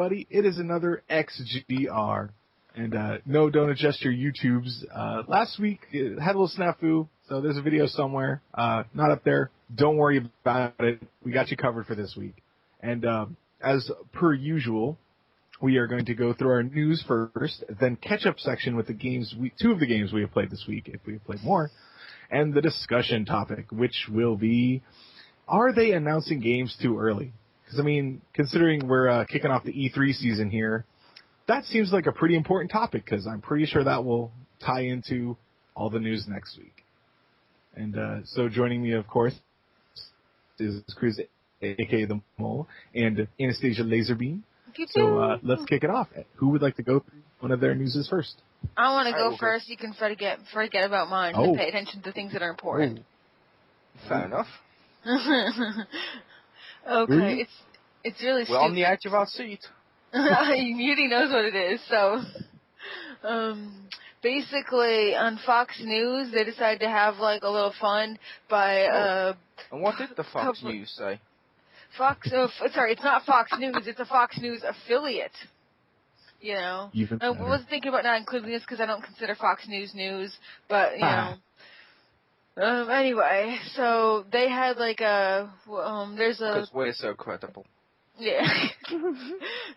everybody. It is another XGR. And no, don't adjust your YouTubes. Last week, it had a little snafu, so there's a video somewhere. Not up there. Don't worry about it. We got you covered for this week. And as per usual, we are going to go through our news first, then catch-up section with the games, two of the games we have played this week, if we have played more, and the discussion topic, which will be, are they announcing games too early? Because, I mean, considering we're kicking off the E3 season here, that seems like a pretty important topic, because I'm pretty sure that will tie into all the news next week. And so joining me, of course, is Chris, a.k.a. The Mole, and Anastasia Laserbeam. So let's kick it off. Who would like to go through one of their newses first? I want to go first. You can forget about mine and pay attention to things that are important. Fair enough. Okay, it's really stupid. We're on the edge of our seat. Muty knows what it is, so... basically, on Fox News, they decided to have, like, a little fun by... And what did the Fox News say? Sorry, it's not Fox News, it's a Fox News affiliate. You know? I wasn't thinking about not including this because I don't consider Fox News news, but, you know... anyway, so they had like there's a... Because we're so credible. Yeah.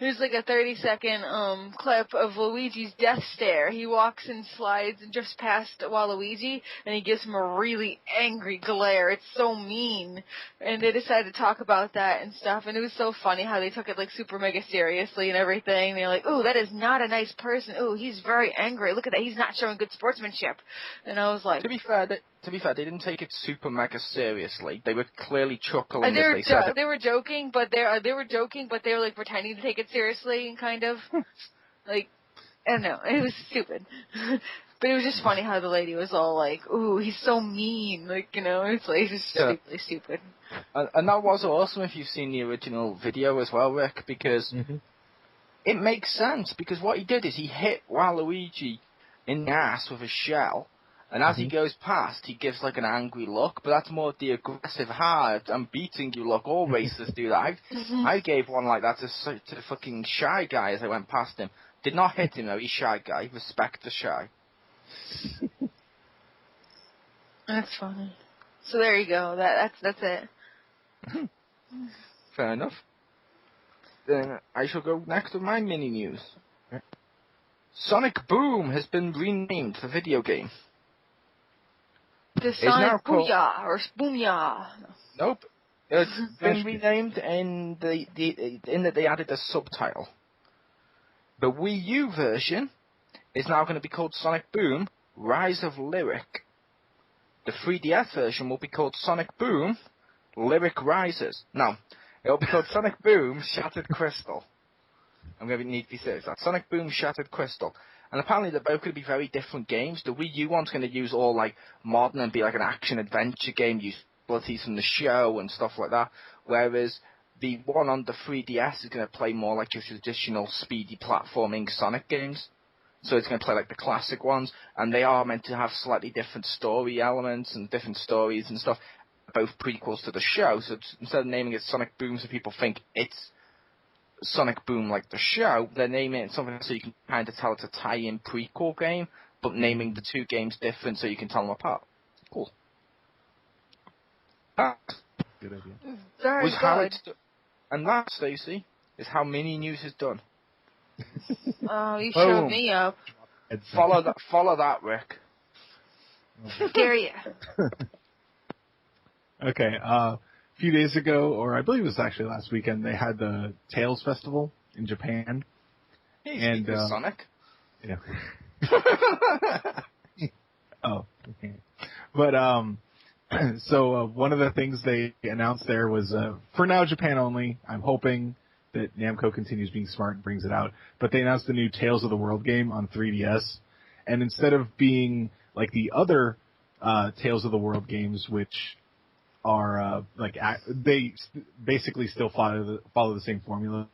There's like a 30-second clip of Luigi's death stare. He walks and slides and drifts past Waluigi, and he gives him a really angry glare. It's so mean. And they decided to talk about that and stuff, and it was so funny how they took it like super mega seriously and everything. They're like, ooh, that is not a nice person. Ooh, he's very angry. Look at that. He's not showing good sportsmanship. And I was like... To be fair, they didn't take it super mega seriously. They were clearly chuckling as they said it. They were joking, but they were like pretending to take it seriously and kind of like, I don't know. It was stupid, but it was just funny how the lady was all like, "Ooh, he's so mean," like, you know. It's like just really stupid. And that was awesome if you've seen the original video as well, Rick, because it makes sense. Because what he did is he hit Waluigi in the ass with a shell. And as he goes past, he gives like an angry look, but that's more the aggressive, hard, I'm beating you look. All racers do that. I gave one like that to the fucking Shy Guy as I went past him. Did not hit him though, he's Shy Guy. Respect the Shy. That's funny. So there you go. That's it. Fair enough. Then I shall go next with my mini news. Sonic Boom has been renamed for video game. The Sonic Booyah or Spoomyah. Nope. It's been renamed in that they added a subtitle. The Wii U version is now going to be called Sonic Boom Rise of Lyric. The 3DS version will be called Sonic Boom Lyric Rises. No, it'll be called Sonic Boom Shattered Crystal. I'm going to need to be serious. That's Sonic Boom Shattered Crystal. And apparently they're both going to be very different games. The Wii U one's going to use all like modern and be like an action-adventure game, use abilities from the show and stuff like that. Whereas the one on the 3DS is going to play more like your traditional speedy platforming Sonic games. So it's going to play like the classic ones. And they are meant to have slightly different story elements and different stories and stuff. Both prequels to the show. So instead of naming it Sonic Boom so people think it's Sonic Boom like the show, they're naming it something so you can kind of tell it's a tie-in prequel game, but naming the two games different so you can tell them apart. Cool. That good idea. Very good. And that, Stacey, is how mini news is done. Oh, you showed me up. Follow that, Rick. Dare you? Okay, a few days ago, or I believe it was actually last weekend, they had the Tales Festival in Japan. Hey, and Sonic. Yeah. Oh, okay. But so one of the things they announced there was for now Japan only. I'm hoping that Namco continues being smart and brings it out. But they announced the new Tales of the World game on 3DS, and instead of being like the other Tales of the World games, which are they basically still follow the same formula.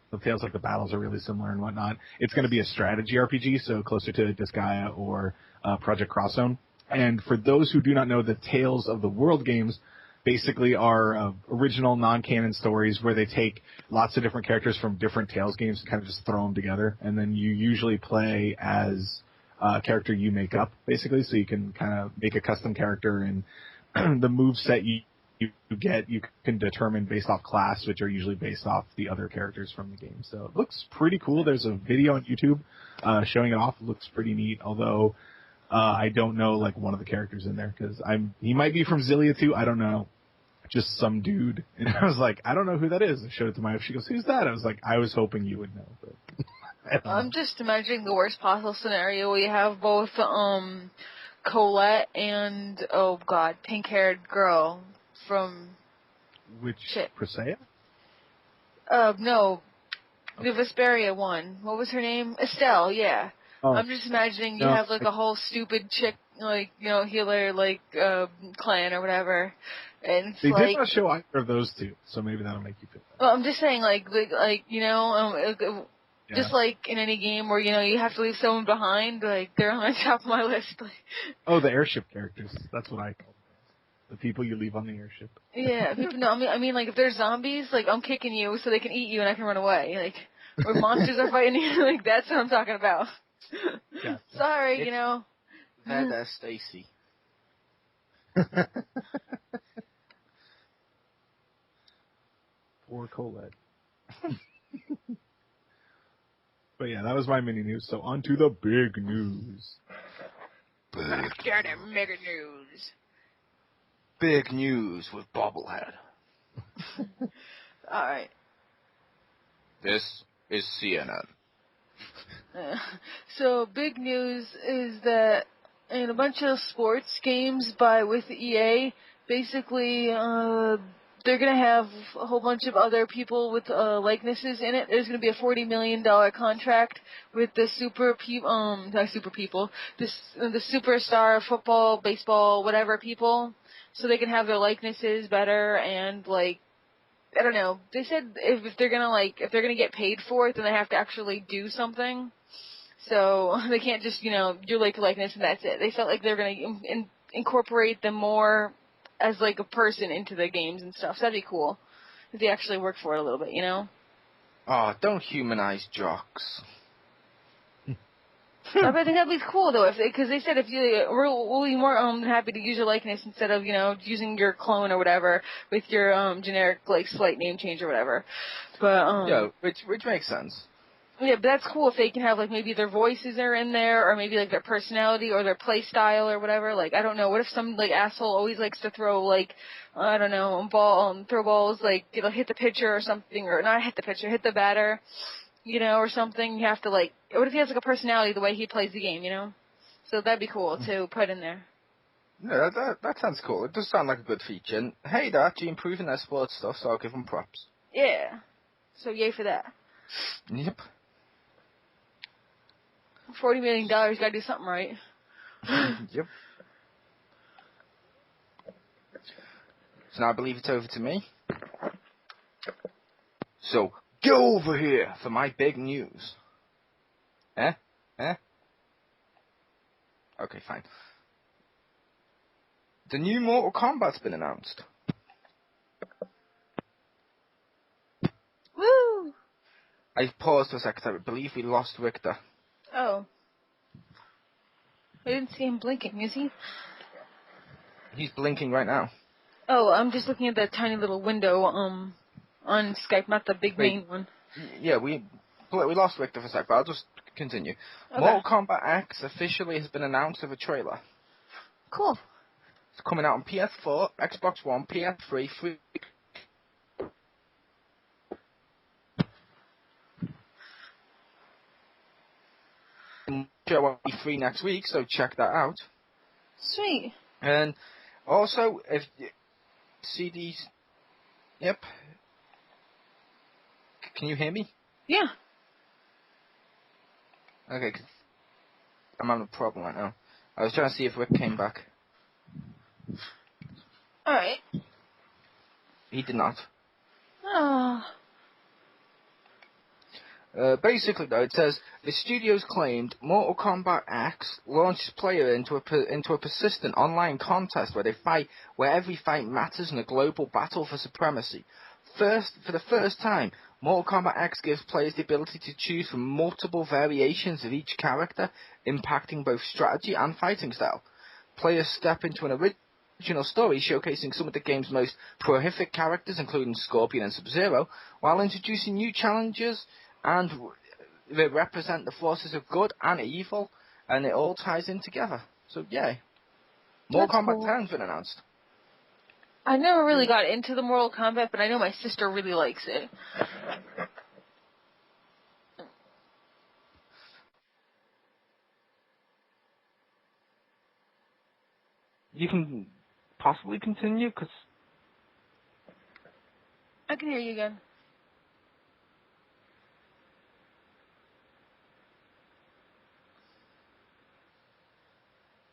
The Tales, like the battles are really similar and whatnot. It's going to be a strategy RPG, so closer to Disgaea or Project Cross Zone. And for those who do not know the Tales of the World games, basically are original non-canon stories where they take lots of different characters from different Tales games and kind of just throw them together, and then you usually play as a character you make up, basically, so you can kind of make a custom character, and the move set you get, you can determine based off class, which are usually based off the other characters from the game. So it looks pretty cool. There's a video on YouTube showing it off. It looks pretty neat, although I don't know like one of the characters in there because he might be from Xillia 2. I don't know. Just some dude. And I was like, I don't know who that is. I showed it to my wife. She goes, who's that? I was like, I was hoping you would know. But I'm just imagining the worst possible scenario where you have both Colette and, oh god, pink-haired girl from... Which, Presea? No, the Vesperia one. What was her name? Estelle, yeah. Oh. I'm just imagining you have like a whole stupid chick, like, you know, healer, like, clan or whatever. And it's they like, did not show either of those two, so maybe that'll make you feel better. well, I'm just saying, like you know, just like in any game where, you know, you have to leave someone behind, like, they're on the top of my list. Oh, the airship characters. That's what I call them. The people you leave on the airship. Yeah, people know. I mean, like, if there's zombies, like, I'm kicking you so they can eat you and I can run away. Like, or monsters are fighting you, like, that's what I'm talking about. Yeah. Sorry, you know. That's Stacy. Poor Colette. But yeah, that was my mini news. So on to the big news. Mega news. Big news with Bobblehead. Alright. This is CNN. So, big news is that in a bunch of sports games with EA, basically, they're going to have a whole bunch of other people with likenesses in it. There's going to be a $40 million contract with the the superstar football, baseball, whatever people, so they can have their likenesses better and, like, I don't know. They said if they're gonna get paid for it, then they have to actually do something. So they can't just, you know, do like likeness and that's it. They felt like they're gonna incorporate them more as like a person into the games and stuff. So that'd be cool if they actually work for it a little bit, you know. Oh, don't humanize jocks. I think that'd be cool though, because they said we'll be more happy to use your likeness instead of, you know, using your clone or whatever with your generic like slight name change or whatever. But yeah, which makes sense. Yeah, but that's cool if they can have like maybe their voices are in there, or maybe like their personality or their play style or whatever. Like, I don't know, what if some like asshole always likes to throw like, I don't know, throw balls, like, you know, hit the pitcher or something, or not hit the pitcher, hit the batter, you know, or something. You have to like, what if he has like a personality the way he plays the game, you know? So that'd be cool to put in there. Yeah, that sounds cool. It does sound like a good feature. And hey, they're actually improving their sports stuff, so I'll give them props. Yeah. So yay for that. Yep. $40 million, gotta do something right. Yep. So now I believe it's over to me. So, go over here for my big news. Eh? Okay, fine. The new Mortal Kombat's been announced. Woo! I paused for a second. I believe we lost Richter. Oh. I didn't see him blinking, is he? He's blinking right now. Oh, I'm just looking at that tiny little window on Skype, not the big main one. Yeah, we lost Richter for a sec, but I'll just continue. Okay. Mortal Kombat X officially has been announced with a trailer. Cool. It's coming out on PS4, Xbox One, PS3, free. Show will be free next week, so check that out. Sweet. And also, if CDs, yep. Can you hear me? Yeah. Okay, 'cause I'm having a problem right now. I was trying to see if Rick came back. Alright. He did not. Oh. Basically, though, it says the studios claimed Mortal Kombat X launches player into a persistent online contest where every fight matters in a global battle for supremacy. For the first time, Mortal Kombat X gives players the ability to choose from multiple variations of each character, impacting both strategy and fighting style. Players step into an original story showcasing some of the game's most prolific characters, including Scorpion and Sub-Zero, while introducing new challenges and they represent the forces of good and evil, and it all ties in together. So, yay. Mortal Kombat 10's been announced. I never really got into the Mortal Kombat, but I know my sister really likes it. You can possibly continue, because... I can hear you again.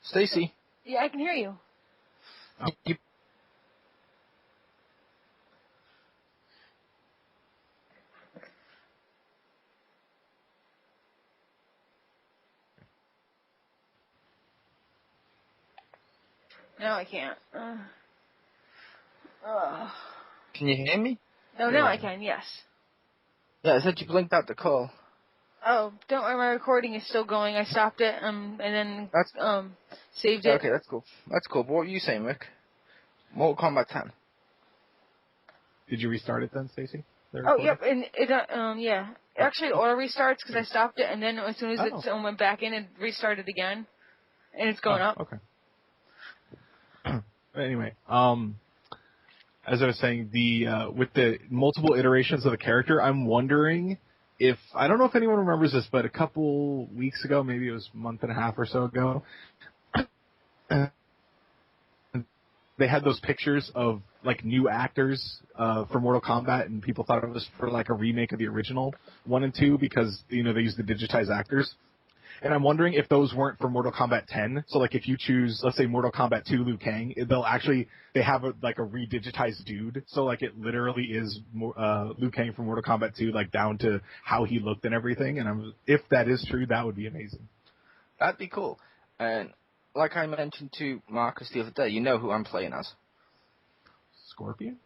Stacy? Yeah, I can hear you. Oh. No, I can't. Can you hear me? No, now I can, yes. Yeah, I said you blinked out the call. Oh, don't worry, my recording is still going. I stopped it, and then saved it. Okay, that's cool. That's cool. But what were you saying, Rick? Mortal Kombat 10. Did you restart it then, Stacy? Oh, yep, and it, yeah. Actually, it auto restarts because I stopped it, and then as soon as it went back in, it restarted again, and it's going up. Okay. Anyway, as I was saying, with the multiple iterations of the character, I'm wondering if, I don't know if anyone remembers this, but a couple weeks ago, maybe it was a month and a half or so ago, they had those pictures of like new actors for Mortal Kombat, and people thought it was for like a remake of the original 1 and 2 because they used the digitized actors. And I'm wondering if those weren't for Mortal Kombat 10. So like if you choose, let's say Mortal Kombat 2 Liu Kang, they have a redigitized dude. So like it literally is Liu Kang from Mortal Kombat 2, like down to how he looked and everything. And if that is true, that would be amazing. That'd be cool. And like I mentioned to Marcus the other day, you know who I'm playing as? Scorpion?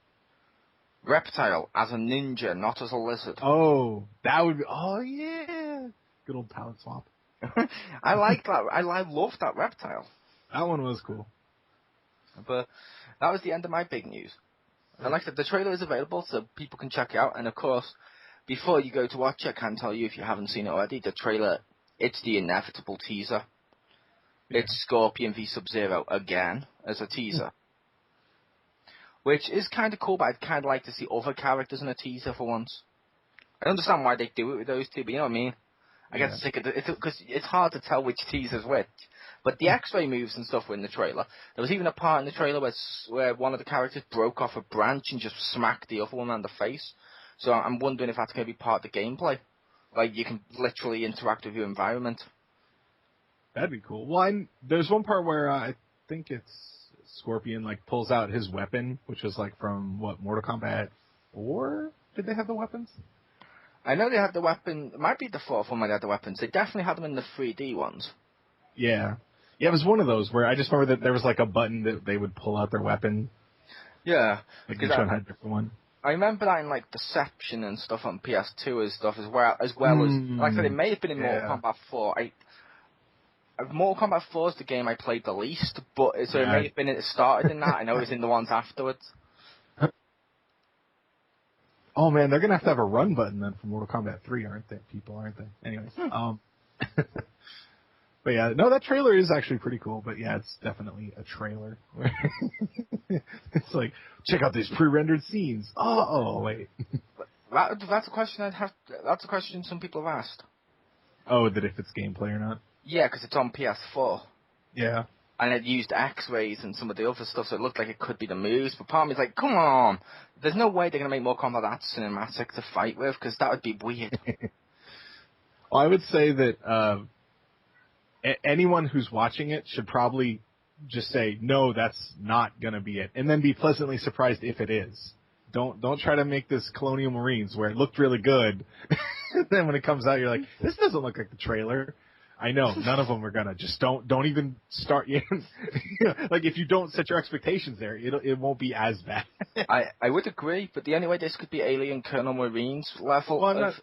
Reptile, as a ninja, not as a lizard. Oh, that would be, oh yeah. Good old palette swap. I like that. I love that Reptile. That one was cool. But that was the end of my big news. And like I said, the trailer is available so people can check it out. And of course, before you go to watch it, I can tell you if you haven't seen it already, the trailer, it's the inevitable teaser. Yeah. It's Scorpion v Sub-Zero again as a teaser. Which is kind of cool, but I'd kind of like to see other characters in a teaser for once. I understand why they do it with those two, but you know what I mean? I get sick of it, because it's hard to tell which teaser's which. But the X-ray moves and stuff were in the trailer. There was even a part in the trailer where one of the characters broke off a branch and just smacked the other one on the face. So I'm wondering if that's going to be part of the gameplay. Like, you can literally interact with your environment. That'd be cool. Well, there's one part where I think it's Scorpion, like, pulls out his weapon, which was, like, from, Mortal Kombat 4? Did they have the weapons? I know they had the weapon. It might be the fourth one where they had the weapons. They definitely had them in the 3D ones. Yeah. Yeah, it was one of those where I just remember that there was like a button that they would pull out their weapon. Yeah. Like each one had a different one. I remember that in like Deception and stuff on PS2 and stuff as well as like I said, it may have been in Mortal Kombat 4. Mortal Kombat 4 is the game I played the least, but it may have been it started in that. I know it was in the ones afterwards. Oh man, they're gonna have a run button then for Mortal Kombat 3, aren't they? Anyways, but yeah, no, that trailer is actually pretty cool. But yeah, it's definitely a trailer. It's like, check out these pre-rendered scenes. Oh wait. That's a question That's a question some people have asked. Oh, that if it's gameplay or not? Yeah, because it's on PS4. Yeah. And it used X-rays and some of the other stuff, so it looked like it could be the moves. But part of me is like, come on! There's no way they're going to make Mortal Kombat that cinematic to fight with, because that would be weird. Well, I would say that anyone who's watching it should probably just say, no, that's not going to be it. And then be pleasantly surprised if it is. Don't try to make this Colonial Marines where it looked really good. Then when it comes out, you're like, this doesn't look like the trailer. I know, none of them are gonna. Just don't even start. Like if you don't set your expectations there, it won't be as bad. I would agree, but the only way this could be Alien Colonel Marines level of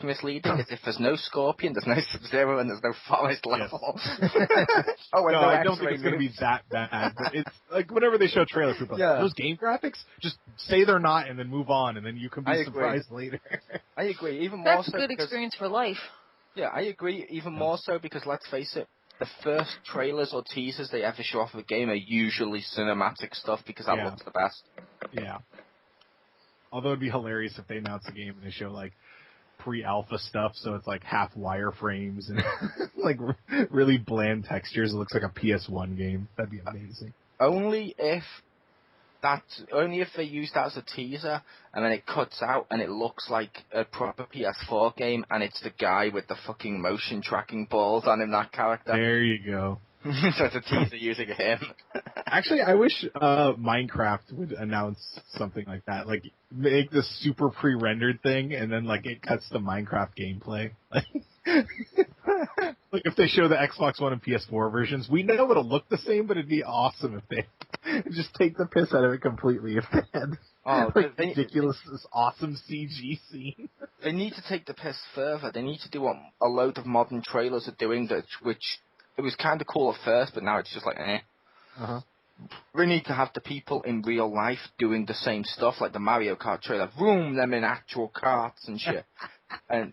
misleading is if there's no Scorpion, there's no Sub-Zero, and there's no Forest level. No, I don't think it's going to be that bad. But it's like whenever they show trailers, people are like, those game graphics, just say they're not and then move on, and then you can be surprised later. I agree, even more so. That's a good experience for life. Yeah, I agree, even more so because, let's face it, the first trailers or teasers they ever show off of a game are usually cinematic stuff because that looks the best. Yeah. Although it'd be hilarious if they announce a game and they show, like, pre-alpha stuff, so it's, like, half wireframes and, like, really bland textures. It looks like a PS1 game. That'd be amazing. Only if they use that as a teaser and then it cuts out and it looks like a proper PS4 game and it's the guy with the fucking motion tracking balls on him, that character. There you go. So it's a teaser using him. Actually, I wish Minecraft would announce something like that. Like, make this super pre-rendered thing and then, like, it cuts to Minecraft gameplay. Like, if they show the Xbox One and PS4 versions, we know it'll look the same, but it'd be awesome if they just take the piss out of it completely if they had ridiculous, this awesome CG scene. They need to take the piss further. They need to do what a load of modern trailers are doing, which it was kind of cool at first, but now it's just like, eh. Uh-huh. We need to have the people in real life doing the same stuff, like the Mario Kart trailer. Vroom, them in actual karts and shit. And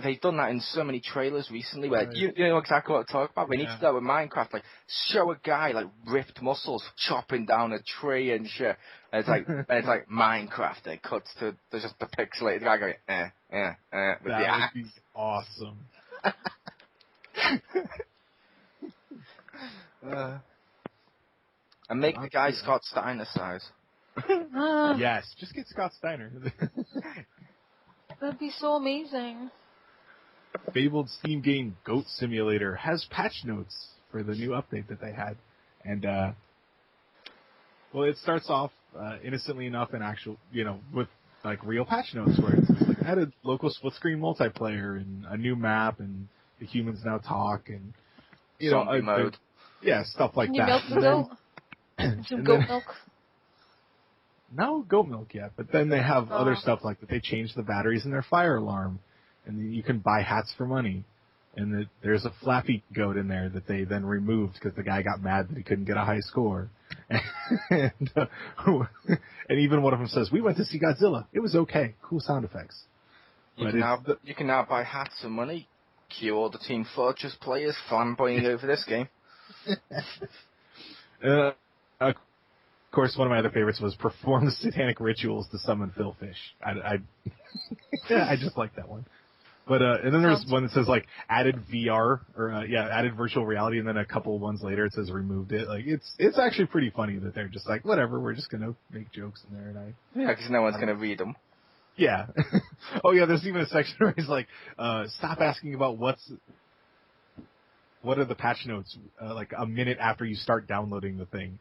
they've done that in so many trailers recently where you know exactly what I'm talking about. We need to do that with Minecraft, like show a guy like ripped muscles chopping down a tree and shit. And it's like Minecraft. And it cuts to there's just the pixelated guy going with the axe. Would be awesome. And make the guy Scott Steiner size. Yes, just get Scott Steiner. That'd be so amazing. Fabled Steam game Goat Simulator has patch notes for the new update that they had. And, well, it starts off innocently enough and actual, with, like, real patch notes where it's like added local split-screen multiplayer and a new map and the humans now talk and, Zombie mode. Yeah, stuff like Can you that. milk the goat? Some goat milk? No goat milk yet, but then they have other stuff like that. They changed the batteries in their fire alarm, and you can buy hats for money. And there's a flappy goat in there that they then removed because the guy got mad that he couldn't get a high score. And even one of them says, "We went to see Godzilla. It was okay. Cool sound effects." You can now buy hats for money. Cue all the Team Fortress players fanboying over this game. Of course, one of my other favorites was perform the satanic rituals to summon Phil Fish. I just like that one. But and then there's one that says like added VR or added virtual reality, and then a couple ones later it says removed it. Like it's actually pretty funny that they're just like whatever, we're just gonna make jokes in there, and because no one's gonna read them. Yeah. Oh yeah, there's even a section where he's like, stop asking about what are the patch notes, like a minute after you start downloading the thing.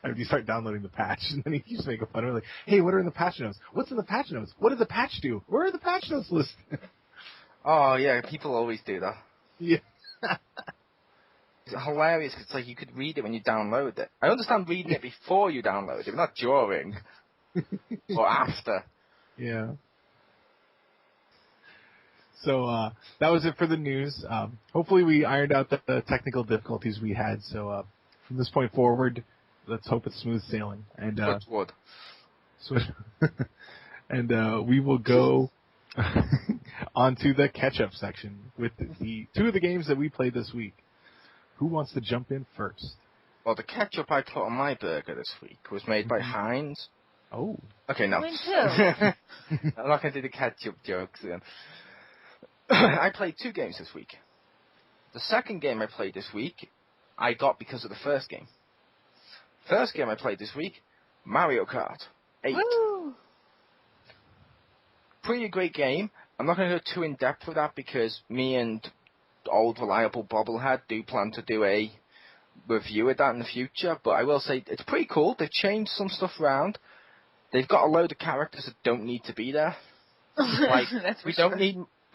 After you start downloading the patch, and then he keeps making fun of it, like, hey, what are in the patch notes? What's in the patch notes? What did the patch do? Where are the patch notes listed? Oh yeah, people always do that. Yeah. It's hilarious, 'cause it's like you could read it when you download it. I understand reading it before you download it, but not during. Or after. Yeah. So that was it for the news. Hopefully we ironed out the technical difficulties we had. So from this point forward, let's hope it's smooth sailing. And and we will go onto the catch-up section with the two of the games that we played this week. Who wants to jump in first? Well, the ketchup I put on my burger this week was made by Heinz. Oh. Okay, no. Mine too. I'm not going to do the ketchup jokes then. I played 2 games this week. The second game I played this week, I got because of the first game. First game I played this week, Mario Kart 8. Woo! Pretty great game. I'm not going to go too in-depth with that because me and old reliable Bobblehead do plan to do a review of that in the future, but I will say it's pretty cool. They've changed some stuff around. they've got a load of characters that don't need to be there. Like, we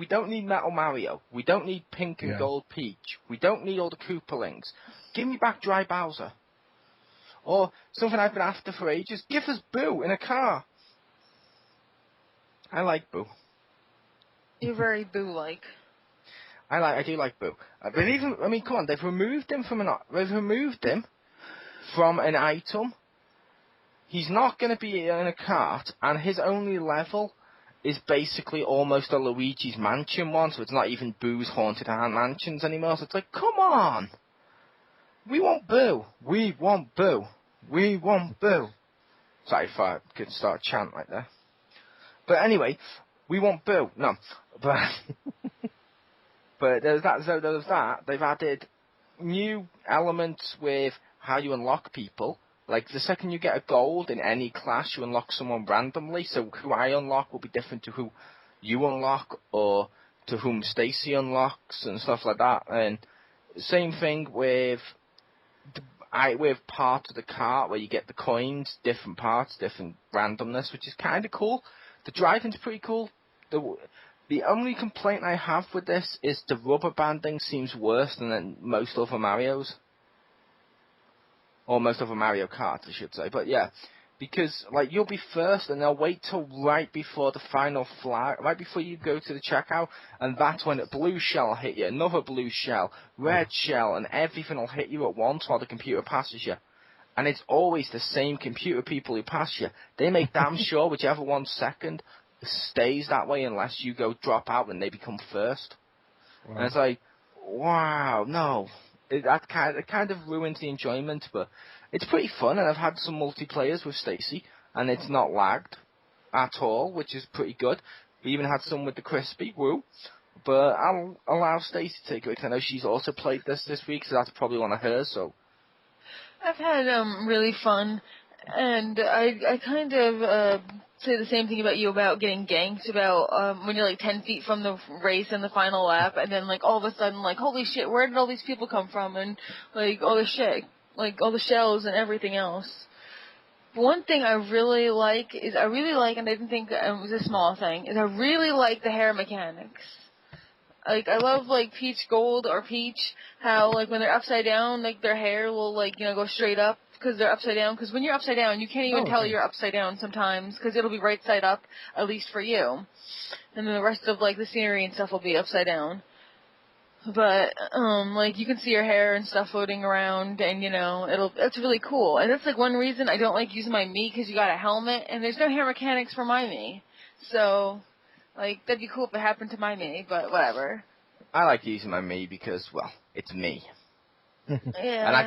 don't need Metal Mario. We don't need Pink and Gold Peach. We don't need all the Koopalings. Give me back Dry Bowser. Or something I've been after for ages. Give us Boo in a car. I like Boo. You're very Boo-like. I do like Boo. But even, I mean, come on, they've removed him from an item. He's not going to be in a cart, and his only level is basically almost a Luigi's Mansion one, so it's not even Boo's Haunted Mansions anymore. So it's like, come on! We want Boo! We want Boo! We want Boo! Sorry if I could start a chant like that. But anyway, we want Boo. No. But there's that. They've added new elements with how you unlock people. Like, the second you get a gold in any class, you unlock someone randomly. So who I unlock will be different to who you unlock, or to whom Stacy unlocks, and stuff like that. And same thing with part of the cart, where you get the coins, different parts, different randomness, which is kind of cool. The driving's pretty cool. The only complaint I have with this is the rubber banding seems worse than most other Marios. Or most other Mario Kart, I should say. But yeah, because like you'll be first, and they'll wait till right before the final flag, right before you go to the checkout, and that's when a blue shell will hit you, another blue shell, red shell, and everything will hit you at once while the computer passes you. And it's always the same computer people who pass you. They make damn sure whichever one's second stays that way unless you go drop out and they become first. Wow. And it's like, wow, no. It kind of ruins the enjoyment, but it's pretty fun, and I've had some multiplayers with Stacy, and it's not lagged at all, which is pretty good. We even had some with the Crispy, woo. But I'll allow Stacy to take it, because I know she's also played this week, so that's probably one of hers, so. I've had really fun, and I kind of say the same thing about you about getting ganked, about when you're like 10 feet from the race in the final lap, and then like all of a sudden like, holy shit, where did all these people come from, and like all the shit, like all the shells and everything else. One thing I really like, and I didn't think it was a small thing, is I really like the hair mechanics. Like, I love, like, Peach Gold or Peach, how, like, when they're upside down, like, their hair will, like, you know, go straight up because they're upside down. Because when you're upside down, you can't even tell you're upside down sometimes because it'll be right side up, at least for you. And then the rest of, like, the scenery and stuff will be upside down. But, like, you can see your hair and stuff floating around, and, you know, it's really cool. And that's, like, one reason I don't like using my Mii, because you got a helmet, and there's no hair mechanics for my Mii. So, like, that'd be cool if it happened to my Mii, but whatever. I like using my Mii because, well, it's me. Yeah. And I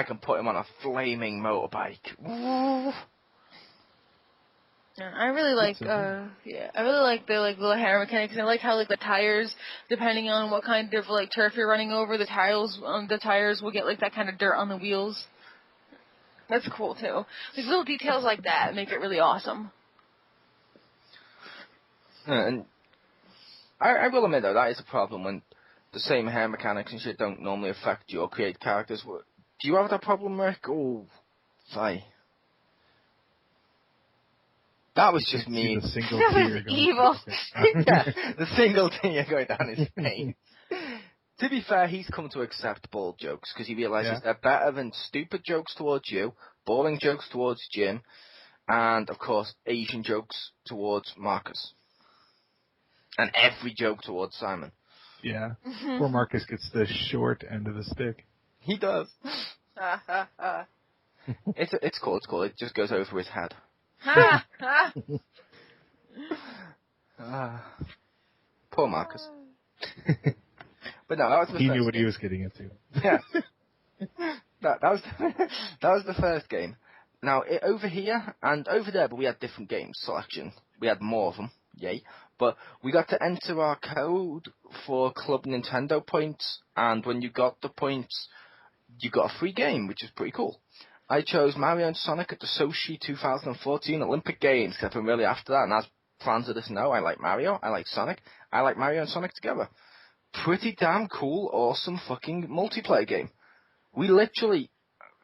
can put him on a flaming motorbike. Woo. Yeah, I really like the like little hair mechanics, and I like how like the tires, depending on what kind of like turf you're running over, the tires will get like that kind of dirt on the wheels. That's cool too. These little details like that make it really awesome. And I will admit though, that is a problem when the same hair mechanics and shit don't normally affect your created characters. Do you have that problem, Rick? Oh, sorry. That was just me. The single that was evil. Yeah, the single tear going down his face. To be fair, he's come to accept bald jokes because he realizes they're better than stupid jokes towards you, boring jokes towards Jim, and of course Asian jokes towards Marcus. And every joke towards Simon. Yeah. Poor Marcus gets the short end of the stick. He does. It's cool. It just goes over his head. Poor Marcus. But no, that was the He first knew what game. he was getting into. Yeah. that was the first game. Now, over here and over there, but we had different games selection. We had more of them. Yay. But we got to enter our code for Club Nintendo points, and when you got the points, you got a free game, which is pretty cool. I chose Mario and Sonic at the Sochi 2014 Olympic Games, because I've been really after that, and as fans of this know, I like Mario, I like Sonic, I like Mario and Sonic together. Pretty damn cool, awesome fucking multiplayer game. We literally,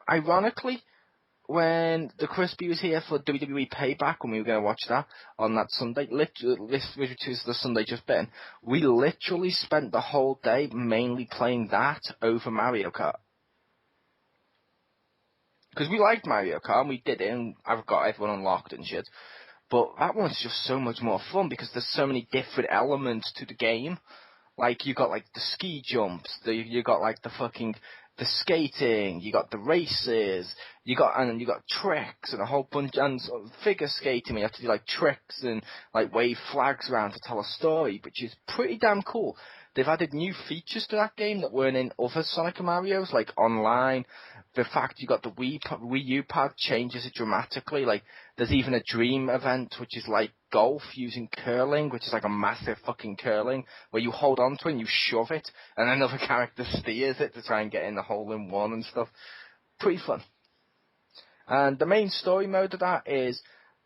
ironically, when the Crispy was here for WWE Payback, when we were going to watch that on that Sunday, which was the Sunday just been, we literally spent the whole day mainly playing that over Mario Kart. Because we liked Mario Kart, and we did it, and I've got everyone unlocked and shit. But that one's just so much more fun, because there's so many different elements to the game. Like, you got, like, the ski jumps, you got, like, the skating, you got the races, you got tricks and a whole bunch, and sort of figure skating, you have to do, like, tricks and, like, wave flags around to tell a story, which is pretty damn cool. They've added new features to that game that weren't in other Sonic and Marios, like online. The fact you got the Wii U pad changes it dramatically. Like, there's even a dream event, which is like golf using curling, which is like a massive fucking curling, where you hold on to it and you shove it, and another character steers it to try and get in the hole in one and stuff. Pretty fun. And the main story mode of that is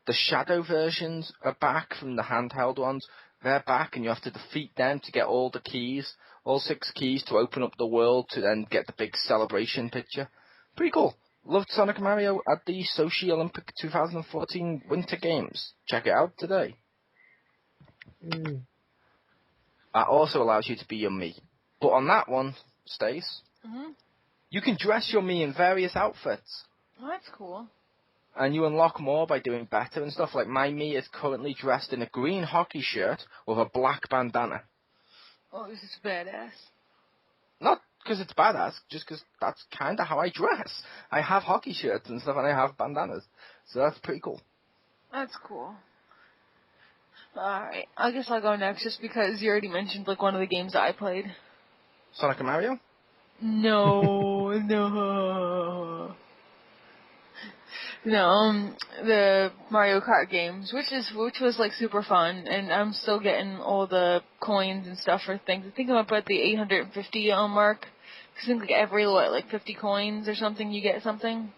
the Shadow versions are back from the handheld ones. They're back, and you have to defeat them to get all the keys, all 6 keys to open up the world to then get the big celebration picture. Pretty cool. Loved Sonic and Mario at the Sochi Olympic 2014 Winter Games. Check it out today. That also allows you to be your Mii. But on that one, Stace, you can dress your Mii in various outfits. Oh, that's cool. And you unlock more by doing better and stuff. Like, my Mii is currently dressed in a green hockey shirt with a black bandana. Oh, this is badass. Not because it's badass, just because that's kind of how I dress. I have hockey shirts and stuff, and I have bandanas. So that's pretty cool. That's cool. Alright, I guess I'll go next, just because you already mentioned, like, one of the games that I played. Sonic and Mario? No, no. No, the Mario Kart games, which was like super fun, and I'm still getting all the coins and stuff for things. I think I'm up at the 850 mark. I think like every 50 coins or something, you get something.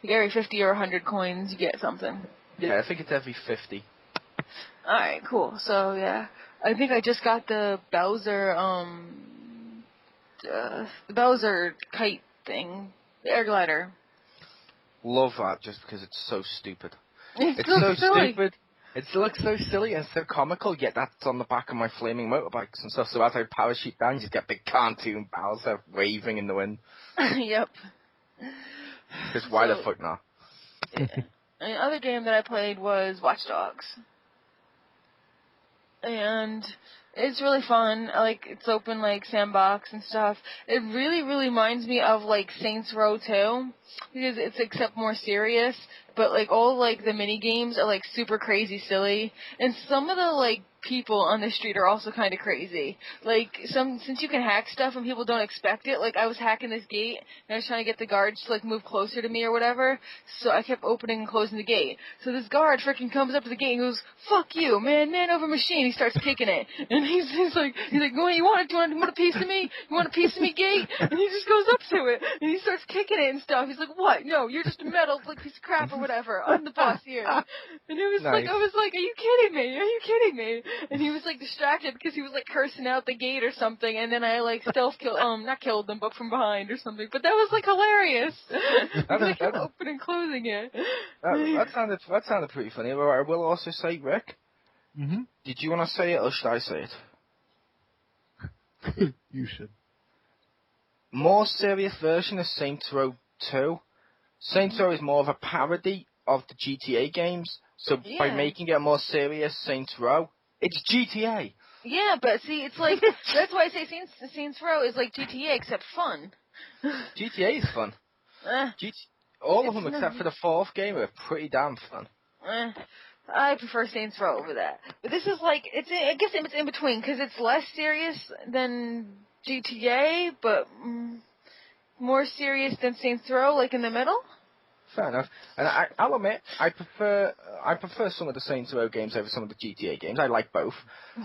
Like every 50 or 100 coins, you get something. Yeah, I think it's every 50. All right, cool. So yeah, I think I just got the Bowser kite thing, the air glider. Love that just because it's so stupid. It's so silly. stupid. It looks so silly and so comical, yet that's on the back of my flaming motorbikes and stuff. So as I parachute down, you just get big cartoon Bowser waving in the wind. Yep. Because why the fuck not? Yeah. And the other game that I played was Watch Dogs. And it's really fun. It's open, sandbox and stuff. It really, really reminds me of, Saints Row 2. Because it's, except more serious. But, all, the mini games are, super crazy silly. And some of the, people on the street are also kind of crazy. Since you can hack stuff and people don't expect it, I was hacking this gate, and I was trying to get the guards to, move closer to me or whatever, so I kept opening and closing the gate. So this guard freaking comes up to the gate and goes, "Fuck you, man over machine." He starts kicking it. And he's like, "What, you want a piece of me? You want a piece of me, gate?" And he just goes up to it, and he starts kicking it and stuff. He's like, "What? No, you're just a metal, piece of crap or whatever. I'm the boss here." And it was Nice. I was like, "Are you kidding me? Are you kidding me?" And he was distracted because he was cursing out the gate or something, and then I stealth not killed them, but from behind or something. But that was hilarious. I kept opening and closing it. That sounded pretty funny. But I will also say, Rick, did you want to say it or should I say it? You should. More serious version of Saints Row 2. Saints Row is more of a parody of the GTA games. So by making it a more serious Saints Row, it's GTA. Yeah, but see, it's that's why I say Saints Row is like GTA except fun. GTA is fun. All of them except for the 4th game are pretty damn fun. I prefer Saints Row over that. But this is I guess it's in between, because it's less serious than GTA, but more serious than Saints Row, in the middle. Fair enough. And I'll admit, I prefer some of the Saints Row games over some of the GTA games. I like both.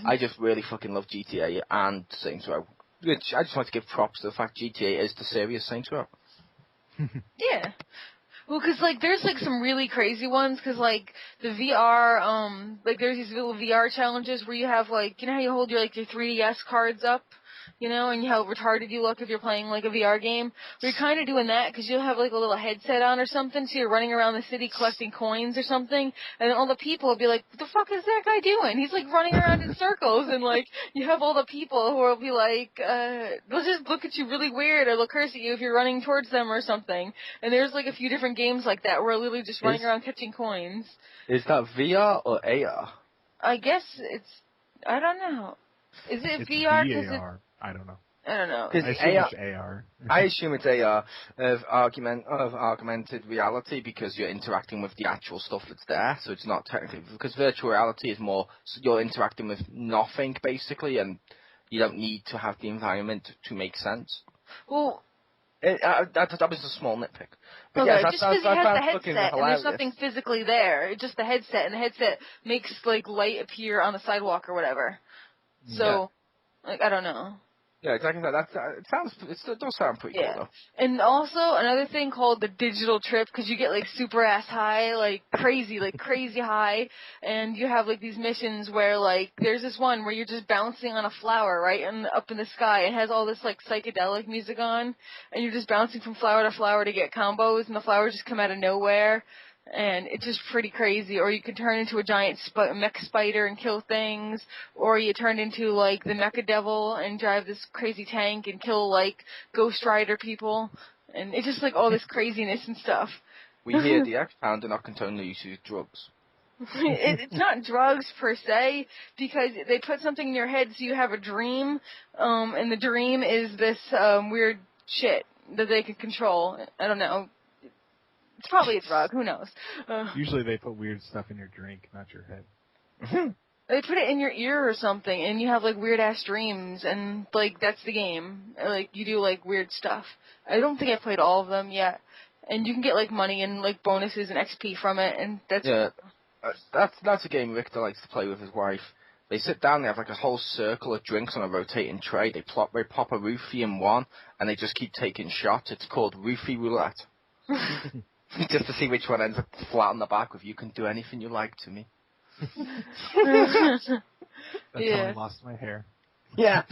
I just really fucking love GTA and Saints Row. Which I just want to give props to the fact GTA is the serious Saints Row. Yeah. Well, because, there's, some really crazy ones, because, the VR, there's these little VR challenges where you have, you know how you hold your 3DS cards up? you know, and how retarded you look if you're playing like a VR game. We're kind of doing that because you'll have like a little headset on or something, so you're running around the city collecting coins or something, and then all the people will be like, what the fuck is that guy doing? He's like running around in circles, and like you have all the people who will be like, they'll just look at you really weird or they'll curse at you if you're running towards them or something. And there's like a few different games like that where we're literally just running around catching coins. Is that VR or AR? I guess I don't know. Is it It's VR? VAR. I don't know. I don't know. I assume it's AR. I assume it's AR of augmented reality because you're interacting with the actual stuff that's there, so it's not technically, because virtual reality is more you're interacting with nothing basically, and you don't need to have the environment to make sense. Well, that was a small nitpick. But okay, yes, just because he has the headset and hilarious. there's nothing physically there, it's just the headset, and the headset makes like light appear on the sidewalk or whatever. So, like, I don't know. Yeah, exactly. It does sound pretty cool though. And also another thing called the digital trip, because you get like super ass high, like crazy high, and you have like these missions where like there's this one where you're just bouncing on a flower, right, and up in the sky. It has all this like psychedelic music on, and you're just bouncing from flower to flower to get combos, and the flowers just come out of nowhere. And it's just pretty crazy. Or you can turn into a giant mech spider and kill things. Or you turn into, like, the Mecha Devil and drive this crazy tank and kill, like, Ghost Rider people. And it's just, like, all this craziness and stuff. We hear the XPound are not condoning the use of drugs. It's not drugs, per se, because they put something in your head so you have a dream. And the dream is this weird shit that they can control. I don't know. It's probably a drug. Who knows? Usually they put weird stuff in your drink, not your head. They put it in your ear or something, and you have, like, weird-ass dreams, and, like, that's the game. Like, you do, like, weird stuff. I don't think I played all of them yet. And you can get, like, money and, like, bonuses and XP from it, and that's... Yeah, that's a game Victor likes to play with his wife. They sit down, they have, like, a whole circle of drinks on a rotating tray. They pop a roofie in one, and they just keep taking shots. It's called Roofie Roulette. Just to see which one ends up flat on the back with, you can do anything you like to me. That's how I lost my hair. Yeah.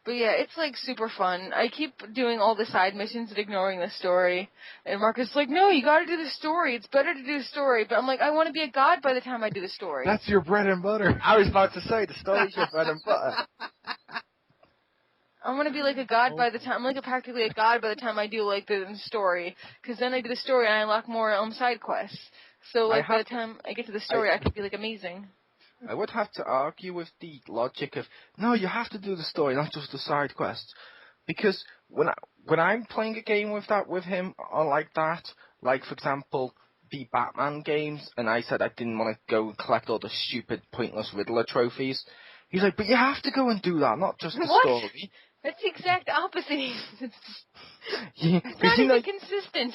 But yeah, it's like super fun. I keep doing all the side missions and ignoring the story. And Marcus is like, no, you gotta do the story. It's better to do the story. But I'm like, I want to be a god by the time I do the story. That's your bread and butter. I was about to say, the story's your bread and butter. I want to be like a god by the time, I'm like practically a god by the time I do like the story, because then I do the story and I unlock more side quests. So like by the time I get to the story, I could be like amazing. I would have to argue with the logic of, no, you have to do the story, not just the side quests, because when I'm playing a game with him or like that, like for example the Batman games, and I said I didn't want to go and collect all the stupid pointless Riddler trophies. He's like, but you have to go and do that, not just the story. That's the exact opposite. Yeah, it's not even consistent.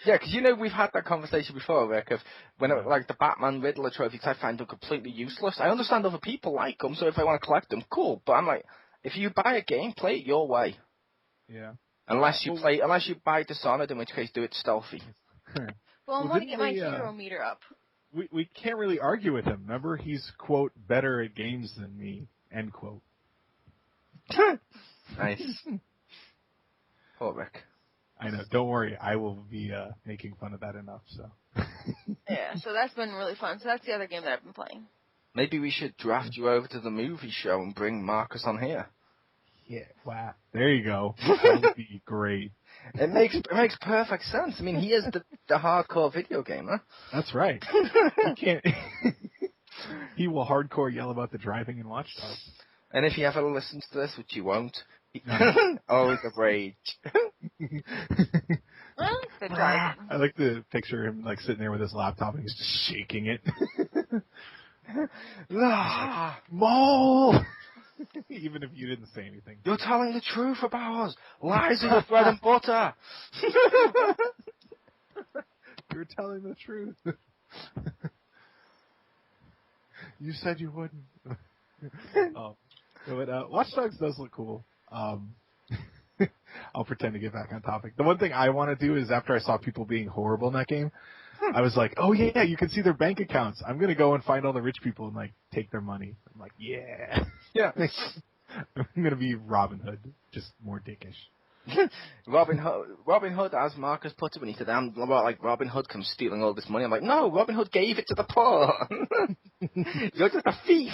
Yeah, because we've had that conversation before, Rick, of when like the Batman Riddler trophies I find them completely useless. I understand other people like them, so if I want to collect them, cool. But I'm like, if you buy a game, play it your way. Yeah. Unless you buy Dishonored, in which case do it stealthy. Well, I want to get my hero meter up. We can't really argue with him. Remember, he's, quote, better at games than me, end quote. Nice. Poor Rick. I know. Don't worry. I will be making fun of that enough. So. Yeah. So that's been really fun. So that's the other game that I've been playing. Maybe we should draft you over to the movie show and bring Marcus on here. Yeah. Wow. There you go. That would be great. It makes perfect sense. I mean, he is the hardcore video gamer. That's right. He can't. He will hardcore yell about the driving in Watch Dogs. And if he ever listens to this, which he won't, always a rage. Well, the driving. I like to picture him like sitting there with his laptop and he's just shaking it. Mole! Even if you didn't say anything. You're telling the truth about us. Lies are your bread and butter. You're telling the truth. You said you wouldn't. But Watch Dogs does look cool. I'll pretend to get back on topic. The one thing I want to do is after I saw people being horrible in that game, I was like, oh yeah, you can see their bank accounts. I'm gonna go and find all the rich people and like take their money. I'm like, yeah. Yeah. I'm gonna be Robin Hood, just more dickish. Robin Hood, as Marcus put it when he said, I'm about like Robin Hood comes stealing all this money. I'm like, no, Robin Hood gave it to the poor. You're just a thief.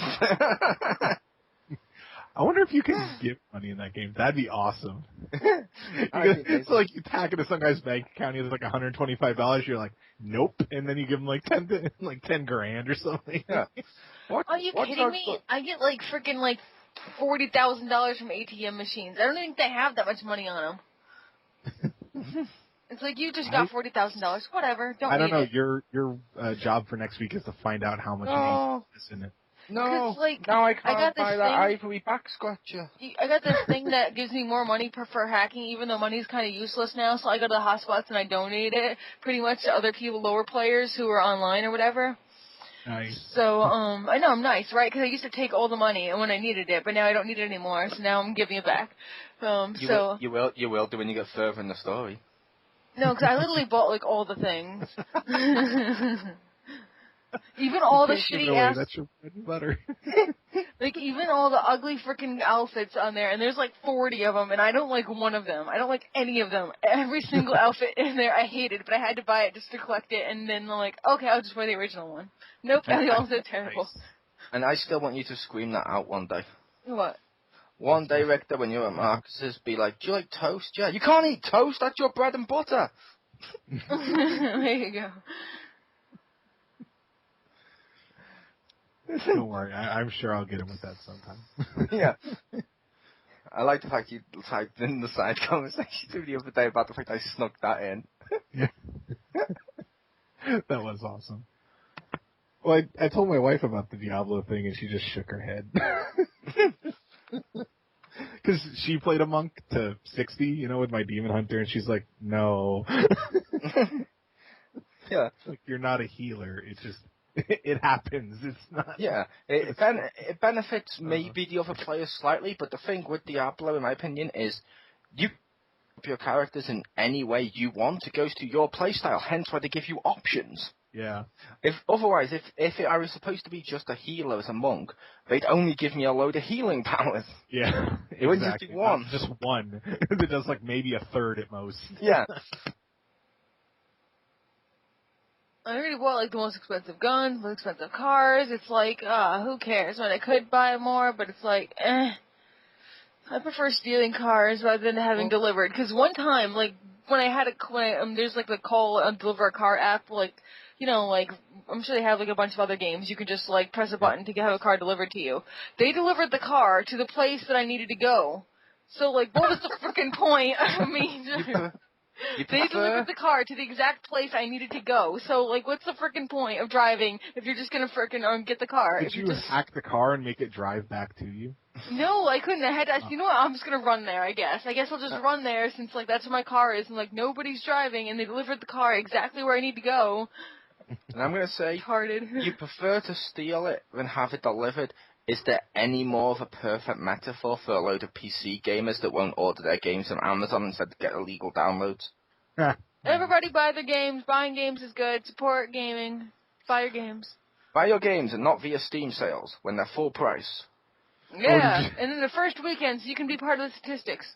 I wonder if you can give money in that game. That'd be awesome. It's like you tack into some guy's bank account. He has like $125. You're like, nope, and then you give him like 10 grand or something. Yeah. Are you kidding me? I get like freaking like $40,000 from ATM machines. I don't think they have that much money on them. It's like you just got $40,000. Whatever. I don't know. It. Your job for next week is to find out how much is in it. No, like, now I can't I got buy that ivory back scratcher. I got this thing that gives me more money for hacking, even though money's kind of useless now. So I go to the hotspots and I donate it pretty much to other people, lower players who are online or whatever. Nice. So, I know I'm nice, right? Because I used to take all the money when I needed it, but now I don't need it anymore. So now I'm giving it back. You will do when you get further in the story. No, because I literally bought like all the things. Even all the shitty ass. That's your bread and butter. Like even all the ugly freaking outfits on there, and there's like 40 of them, and I don't like one of them. I don't like any of them. Every single outfit in there I hated, but I had to buy it just to collect it, and then I'm like, okay, I'll just wear the original one. Nope, they all so terrible. Nice. And I still want you to scream that out one day. What? One day, Richter, when you're at Marcus's, be like, do you like toast? Yeah, you can't eat toast, that's your bread and butter. There you go. Don't worry, I'm sure I'll get him with that sometime. Yeah. I like the fact you typed in the side conversation the other day about the fact I snuck that in. Yeah. That was awesome. Well, I told my wife about the Diablo thing, and she just shook her head. Because she played a monk to 60, with my Demon Hunter, and she's like, no. Yeah. Like, you're not a healer. It's just, it happens. It's not. Yeah. It benefits maybe the other players slightly, but the thing with Diablo, in my opinion, is you up your characters in any way you want. It goes to your playstyle, hence why they give you options. Yeah. If I was supposed to be just a healer as a monk, they'd only give me a load of healing powers. Yeah. It wouldn't just be one. Not just one. It does like maybe a third at most. Yeah. I already bought like the most expensive guns, most expensive cars. It's like, who cares? When I could buy more, but it's like, I prefer stealing cars rather than having delivered. Because one time, like, when there's like the call and deliver a car app, like, like, I'm sure they have like a bunch of other games. You can just like press a button to have a car delivered to you. They delivered the car to the place that I needed to go. So like, what was the freaking point? I mean, they delivered the car to the exact place I needed to go. So like, what's the freaking point of driving if you're just gonna freaking get the car? Did you hack the car and make it drive back to you? No, I couldn't. I had to, you know what, I'm just gonna run there, I guess. I guess I'll just run there since, like, that's where my car is, and, like, nobody's driving, and they delivered the car exactly where I need to go. And I'm gonna say, Retarded. You prefer to steal it than have it delivered. Is there any more of a perfect metaphor for a load of PC gamers that won't order their games from Amazon instead to get illegal downloads? Everybody buy their games. Buying games is good. Support gaming. Buy your games. Buy your games and not via Steam sales when they're full price. Yeah, and then the first weekends, you can be part of the statistics.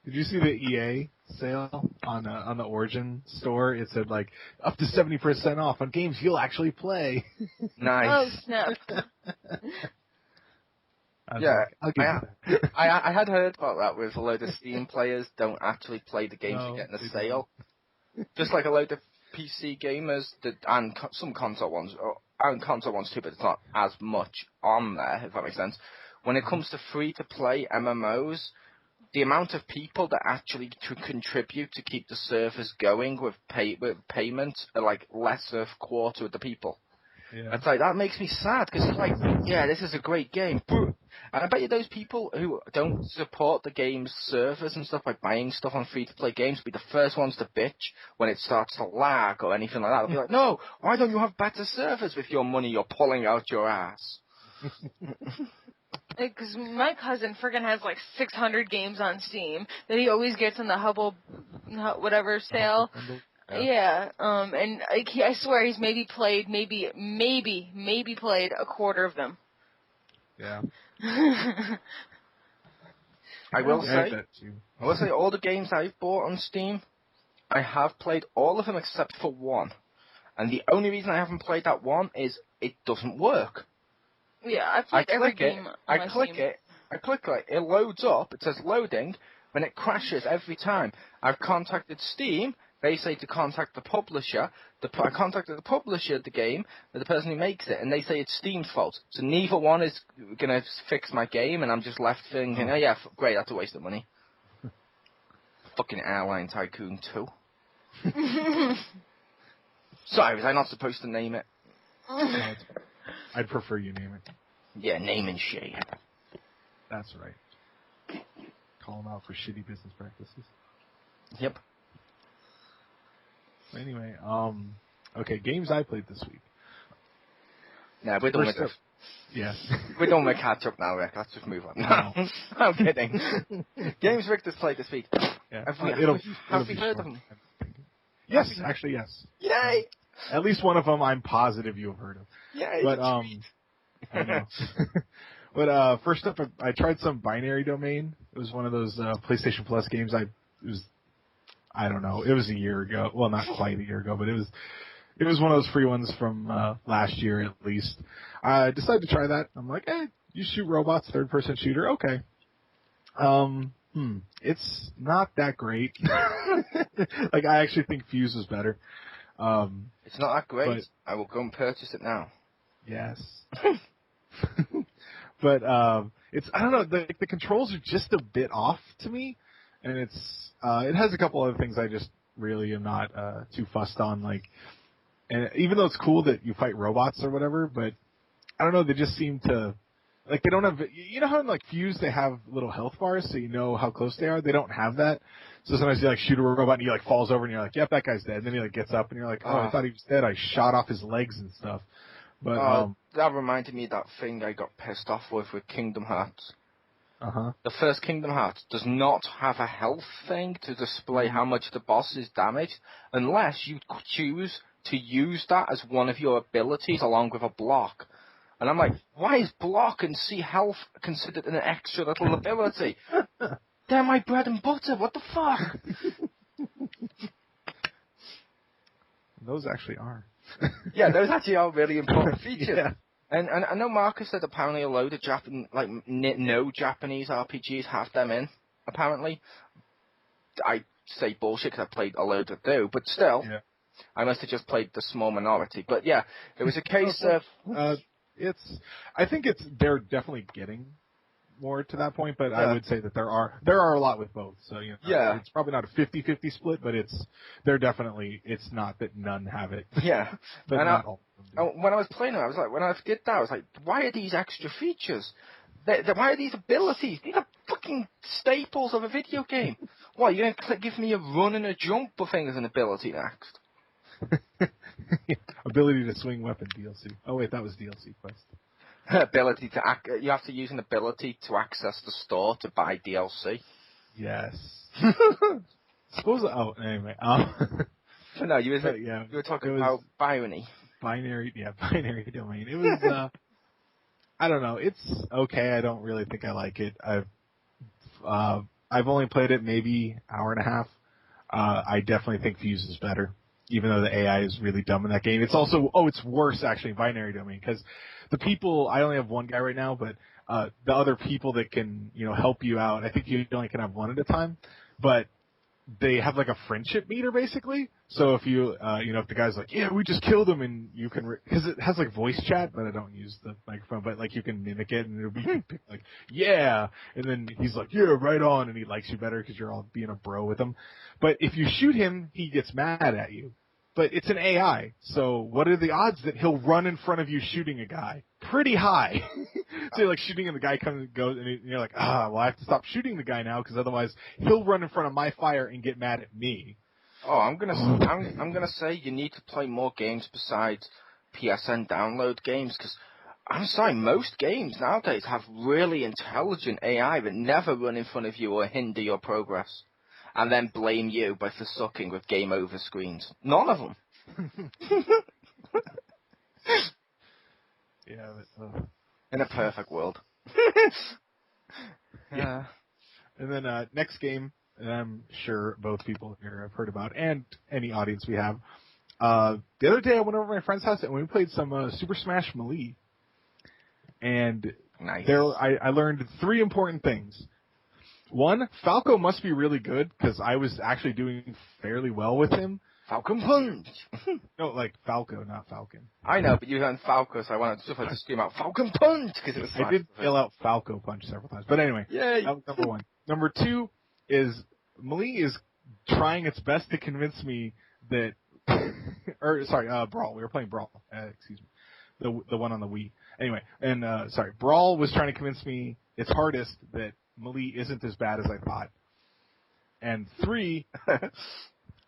Did you see the EA sale on the Origin store? It said like up to 70% off on games you'll actually play. Nice. Oh snap! Yeah, like, I had heard about that with a load of Steam players don't actually play the games you get in the sale. Just like a load of PC gamers and some console ones, and console ones too, but it's not as much on there, if that makes sense. When it comes to free-to-play MMOs, the amount of people that actually contribute to keep the servers going with payment are like less of a quarter of the people. Yeah. It's like, that makes me sad, because it's like, yeah, this is a great game. And I bet you those people who don't support the game's servers and stuff by buying stuff on free-to-play games will be the first ones to bitch when it starts to lag or anything like that. They'll be like, no, why don't you have better servers with your money you're pulling out your ass? Because my cousin friggin' has like 600 games on Steam that he always gets on the Hubble whatever sale. Yeah. And I swear he's maybe played a quarter of them. Yeah. I will say, all the games I've bought on Steam, I have played all of them except for one. And the only reason I haven't played that one is it doesn't work. Yeah, I've played every game on my Steam. I click it, it loads up, it says loading, then it crashes every time. I've contacted Steam, they say to contact the publisher. I contacted the publisher of the game, the person who makes it, and they say it's Steam's fault. So neither one is going to fix my game, and I'm just left thinking, oh yeah, great, that's a waste of money. Fucking Airline Tycoon 2. Sorry, was I not supposed to name it? No, I'd prefer you name it. Yeah, name and shame. That's right. Call them out for shitty business practices. Yep. Anyway, okay, games I played this week. Nah, we're done with this. Yes. We're done with catch up now, Rick. Let's just move on. No. I'm kidding. Games Rick has played this week. Yeah. Have we heard of them? Yes, actually, yes. Yay! At least one of them I'm positive you have heard of. Yay! But, I know. But, first up, I tried some Binary Domain. It was one of those, PlayStation Plus games I don't know, it was a year ago. Well, not quite a year ago, but it was one of those free ones from, last year at least. I decided to try that. I'm like, you shoot robots, third-person shooter, okay. It's not that great. Like, I actually think Fuse was better. It's not that great. I will go and purchase it now. Yes. But, I don't know, the controls are just a bit off to me, and it has a couple other things I just really am not, too fussed on, like, and even though it's cool that you fight robots or whatever, but I don't know, they just seem to, like, they don't have, you know how in, like, Fuse they have little health bars so you know how close they are? They don't have that. So sometimes you, like, shoot a robot and he, like, falls over and you're like, yep, that guy's dead. And then he, like, gets up and you're like, I thought he was dead. I shot off his legs and stuff. But, that reminded me of that thing I got pissed off with Kingdom Hearts. Uh-huh. The first Kingdom Hearts does not have a health thing to display how much the boss is damaged unless you choose to use that as one of your abilities along with a block. And I'm like, why is block and see health considered an extra little ability? They're my bread and butter, what the fuck? Those actually are. Yeah, those actually are really important features. Yeah. And I know Marcus said apparently a load of no Japanese RPGs have them in, apparently. I say bullshit because I played a load that do, but still, I must have just played the small minority. But yeah, it was a case of... I think they're definitely getting more to that point, but I would say that there are a lot with both. So, you know, it's probably not a 50-50 split, but it's not that none have it. Yeah. But and not all of them do. When I was playing it, I was like, when I did that, I was like, why are these extra features? Why are these abilities? These are fucking staples of a video game. What, you're going to give me a run and a jump thing as an ability next? Ability to swing weapon DLC. Oh wait, that was DLC quest. Ability to you have to use an ability to access the store to buy DLC. Yes. Anyway. So no, you were talking about Binary. Binary Domain. It was. I don't know. It's okay. I don't really think I like it. I've only played it maybe hour and a half. I definitely think Fuse is better, even though the AI is really dumb in that game. It's also, it's worse actually in Binary Domain, because the people, I only have one guy right now, but the other people that can, help you out, I think you only can have one at a time, but they have like a friendship meter basically. So if you, if the guy's like, yeah, we just killed him, and you can, because it has like voice chat, but I don't use the microphone, but like you can mimic it, and it'll be like, yeah, and then he's like, yeah, right on, and he likes you better because you're all being a bro with him. But if you shoot him, he gets mad at you. But it's an AI, so what are the odds that he'll run in front of you shooting a guy? Pretty high. So you're like shooting and the guy comes and goes, and you're like, well, I have to stop shooting the guy now because otherwise he'll run in front of my fire and get mad at me. Oh, I'm gonna say you need to play more games besides PSN download games, because I'm sorry, most games nowadays have really intelligent AI that never run in front of you or hinder your progress. and then blame you for sucking with game over screens. None of them. Yeah. In a perfect world. Yeah. And then next game, and I'm sure both people here have heard about, and any audience we have. The other day I went over to my friend's house and we played some Super Smash Melee. And nice. I learned 3 important things. 1, Falco must be really good because I was actually doing fairly well with him. Falcon Punch! No, like Falco, not Falcon. I know, but you heard Falco, so I wanted to scream out Falcon Punch! Because it was I did yell out Falco Punch several times. But anyway, Yay. that was number 1. Number 2 is Melee is trying its best to convince me that... Brawl. We were playing Brawl. Excuse me. The one on the Wii. Anyway, and Brawl was trying to convince me its hardest that Melee isn't as bad as I thought. And 3,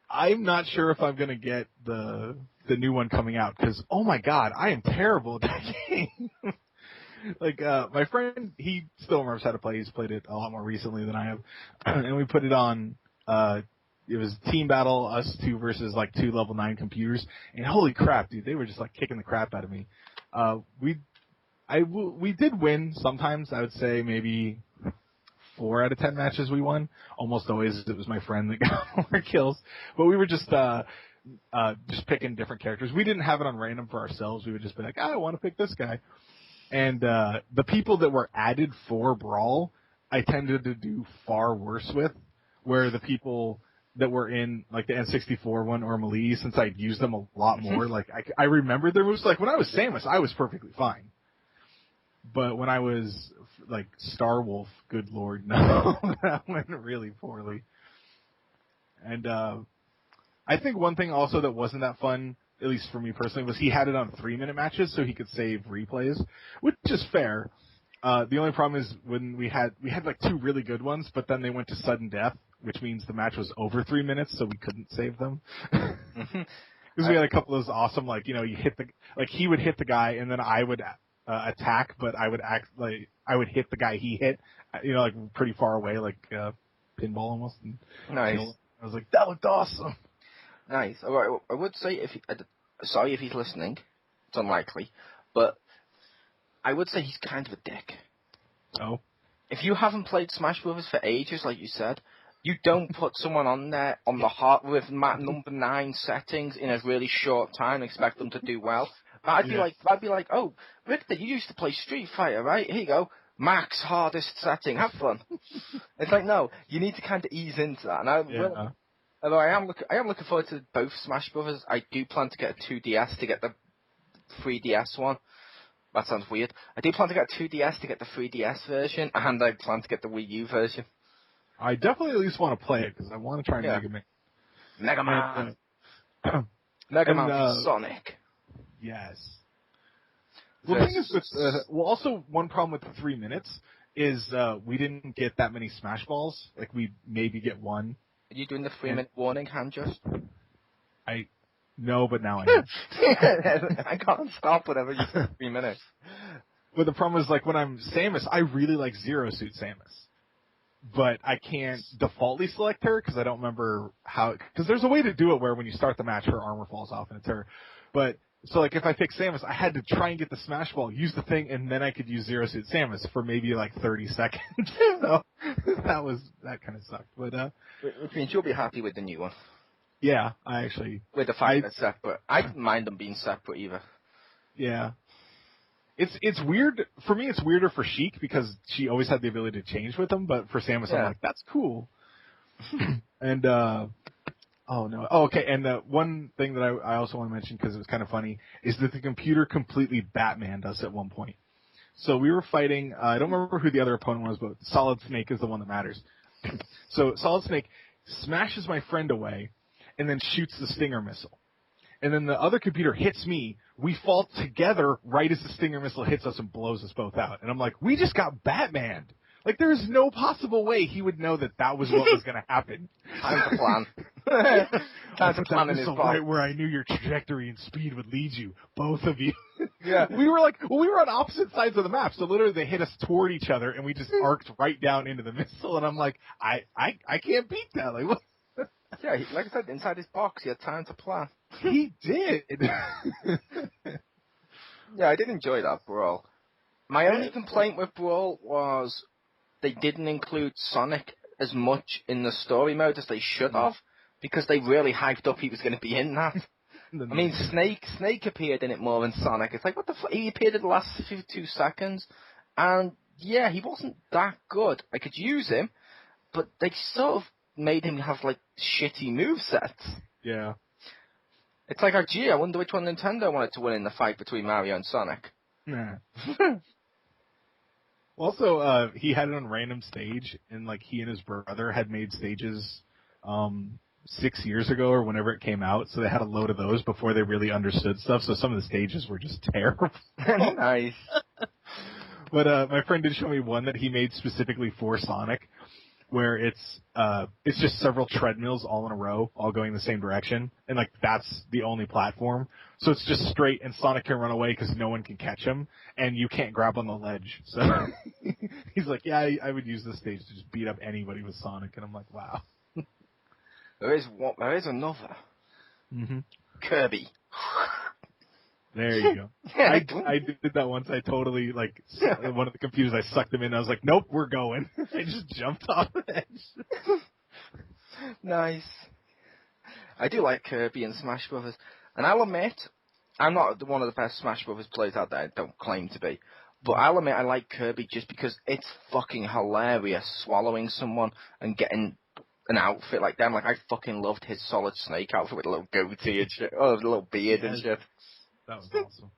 I'm not sure if I'm going to get the new one coming out because, oh my god, I am terrible at that game. Like, my friend, he still remembers how to play. He's played it a lot more recently than I have. And we put it on, it was team battle, us 2 versus like 2 level 9 computers. And holy crap, dude, they were just like kicking the crap out of me. We did win sometimes. I would say maybe 4 out of 10 matches we won. Almost always it was my friend that got more kills. But we were just picking different characters. We didn't have it on random for ourselves. We would just be like, I want to pick this guy. And the people that were added for Brawl, I tended to do far worse with, where the people that were in like the N64 one or Melee, since I'd used them a lot more, like I remembered their moves. Like when I was Samus, I was perfectly fine. But when I was like Star Wolf, good lord, no, that went really poorly. And I think one thing also that wasn't that fun, at least for me personally, was he had it on 3-minute matches so he could save replays, which is fair. The only problem is when we had like 2 really good ones, but then they went to sudden death, which means the match was over 3 minutes, so we couldn't save them. Because we had a couple of those awesome, like, you know, he would hit the guy and then I would attack, but I would I would hit the guy he hit, you know, like pretty far away, like pinball almost. And, nice. You know, I was like, that looked awesome. Nice. All right. I would say sorry if he's listening. It's unlikely, but I would say he's kind of a dick. Oh. If you haven't played Smash Brothers for ages, like you said, you don't put someone on there on the heart with number 9 settings in a really short time and expect them to do well. I'd be like, oh, Richter, you used to play Street Fighter, right? Here you go. Max hardest setting. Have fun. It's like, no, you need to kind of ease into that. And although I am looking forward to both Smash Brothers, I do plan to get a 2DS to get the 3DS one. That sounds weird. I do plan to get a 2DS to get the 3DS version, and I plan to get the Wii U version. I definitely at least want to play it, because I want to try Mega Man. Mega Man. Mega Man Sonic. Yes. Well, the thing is, also one problem with the 3 minutes is we didn't get that many Smash Balls. Like, we maybe get 1. Are you doing the 3-minute warning hand just? No, but now I am. I can't stop whenever you say 3 minutes. But the problem is, like, when I'm Samus, I really like Zero Suit Samus. But I can't defaultly select her because I don't remember how... Because there's a way to do it where when you start the match, her armor falls off and it's her. But... So, like, if I pick Samus, I had to try and get the Smash Ball, use the thing, and then I could use Zero Suit Samus for maybe, like, 30 seconds. So, that kind of sucked. But, which means you'll be happy with the new one. Yeah, I actually... With the fact that it's separate. I didn't mind them being separate either. Yeah. It's weird. For me, it's weirder for Sheik because she always had the ability to change with them, but for Samus, I'm like, that's cool. And, oh, no. Oh, okay, and one thing that I also want to mention, because it was kind of funny, is that the computer completely Batmaned us at one point. So we were fighting, I don't remember who the other opponent was, but Solid Snake is the one that matters. So Solid Snake smashes my friend away, and then shoots the Stinger missile. And then the other computer hits me. We fall together right as the Stinger missile hits us and blows us both out. And I'm like, we just got Batmaned. Like, there is no possible way he would know that that was what was going to happen. Time to plan. Time to plan in his part. Right where I knew your trajectory and speed would lead you. Both of you. Yeah. We were on opposite sides of the map, so literally they hit us toward each other, and we just arced right down into the missile. And I'm like, I can't beat that. Like, what? Yeah, like I said, inside his box, he had time to plan. He did. Yeah, I did enjoy that Brawl. My only complaint with Brawl was they didn't include Sonic as much in the story mode as they should have, because they really hyped up he was going to be in that. I mean, Snake appeared in it more than Sonic. It's like, what the fuck? He appeared in the last 52 seconds, and yeah, he wasn't that good. I could use him, but they sort of made him have, like, shitty movesets. Yeah. It's like, gee, I wonder which one Nintendo wanted to win in the fight between Mario and Sonic. Nah. Also, he had it on random stage, and like he and his brother had made stages 6 years ago or whenever it came out, so they had a load of those before they really understood stuff. So some of the stages were just terrible. Nice. But my friend did show me one that he made specifically for Sonic, where it's just several treadmills all in a row, all going the same direction, and like that's the only platform. So it's just straight, and Sonic can run away because no one can catch him, and you can't grab on the ledge. So he's like, yeah, I would use this stage to just beat up anybody with Sonic, and I'm like, wow. There is another. Mm-hmm. Kirby. There you go. I did that once. I totally, like, one of the computers, I sucked them in. I was like, nope, we're going. I just jumped off the edge. Nice. I do like Kirby and Smash Brothers. And I'll admit, I'm not one of the best Smash Brothers players out there. I don't claim to be. But I'll admit I like Kirby just because it's fucking hilarious swallowing someone and getting an outfit like them. Like, I fucking loved his Solid Snake outfit with a little goatee and shit. Oh, a little beard and shit. That was awesome.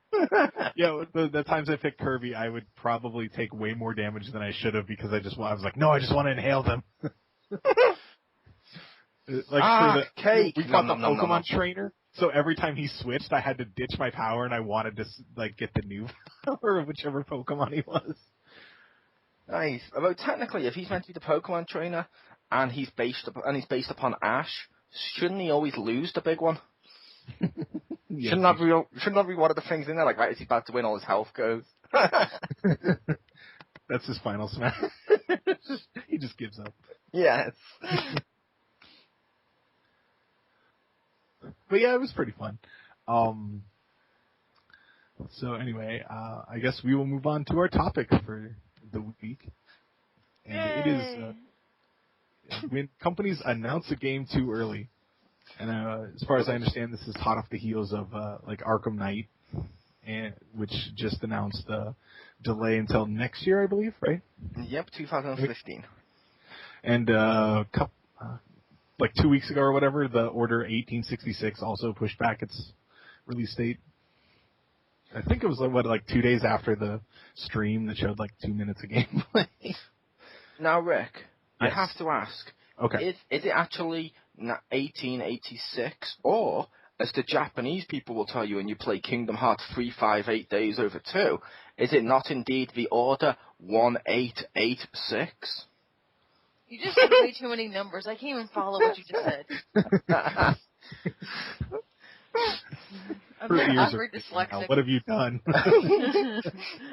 Yeah, the times I picked Kirby, I would probably take way more damage than I should have because I was like, no, I just want to inhale them. Cake. We fought the Pokemon trainer, so every time he switched, I had to ditch my power, and I wanted to like get the new power of whichever Pokemon he was. Nice. Although technically, if he's meant to be the Pokemon trainer and he's based upon Ash, shouldn't he always lose the big one? Yes, shouldn't that be one of the things in there? Like, right as he's about to win, all his health goes. That's his final smash. He just gives up. Yes. But yeah, it was pretty fun. So anyway, I guess we will move on to our topic for the week. And It is when companies announce a game too early. And as far as I understand, this is hot off the heels of like Arkham Knight, which just announced a delay until next year, I believe, right? Yep, 2015. And like 2 weeks ago or whatever, the Order 1866 also pushed back its release date. I think it was like 2 days after the stream that showed like 2 minutes of gameplay. Now, Rick, yes. I have to ask. Okay. Is it actually 1886, or, as the Japanese people will tell you when you play Kingdom Hearts 358 Days over 2, is it not indeed the Order 1886? You just said way too many numbers. I can't even follow what you just said. I'm an awkward dyslexic. What have you done?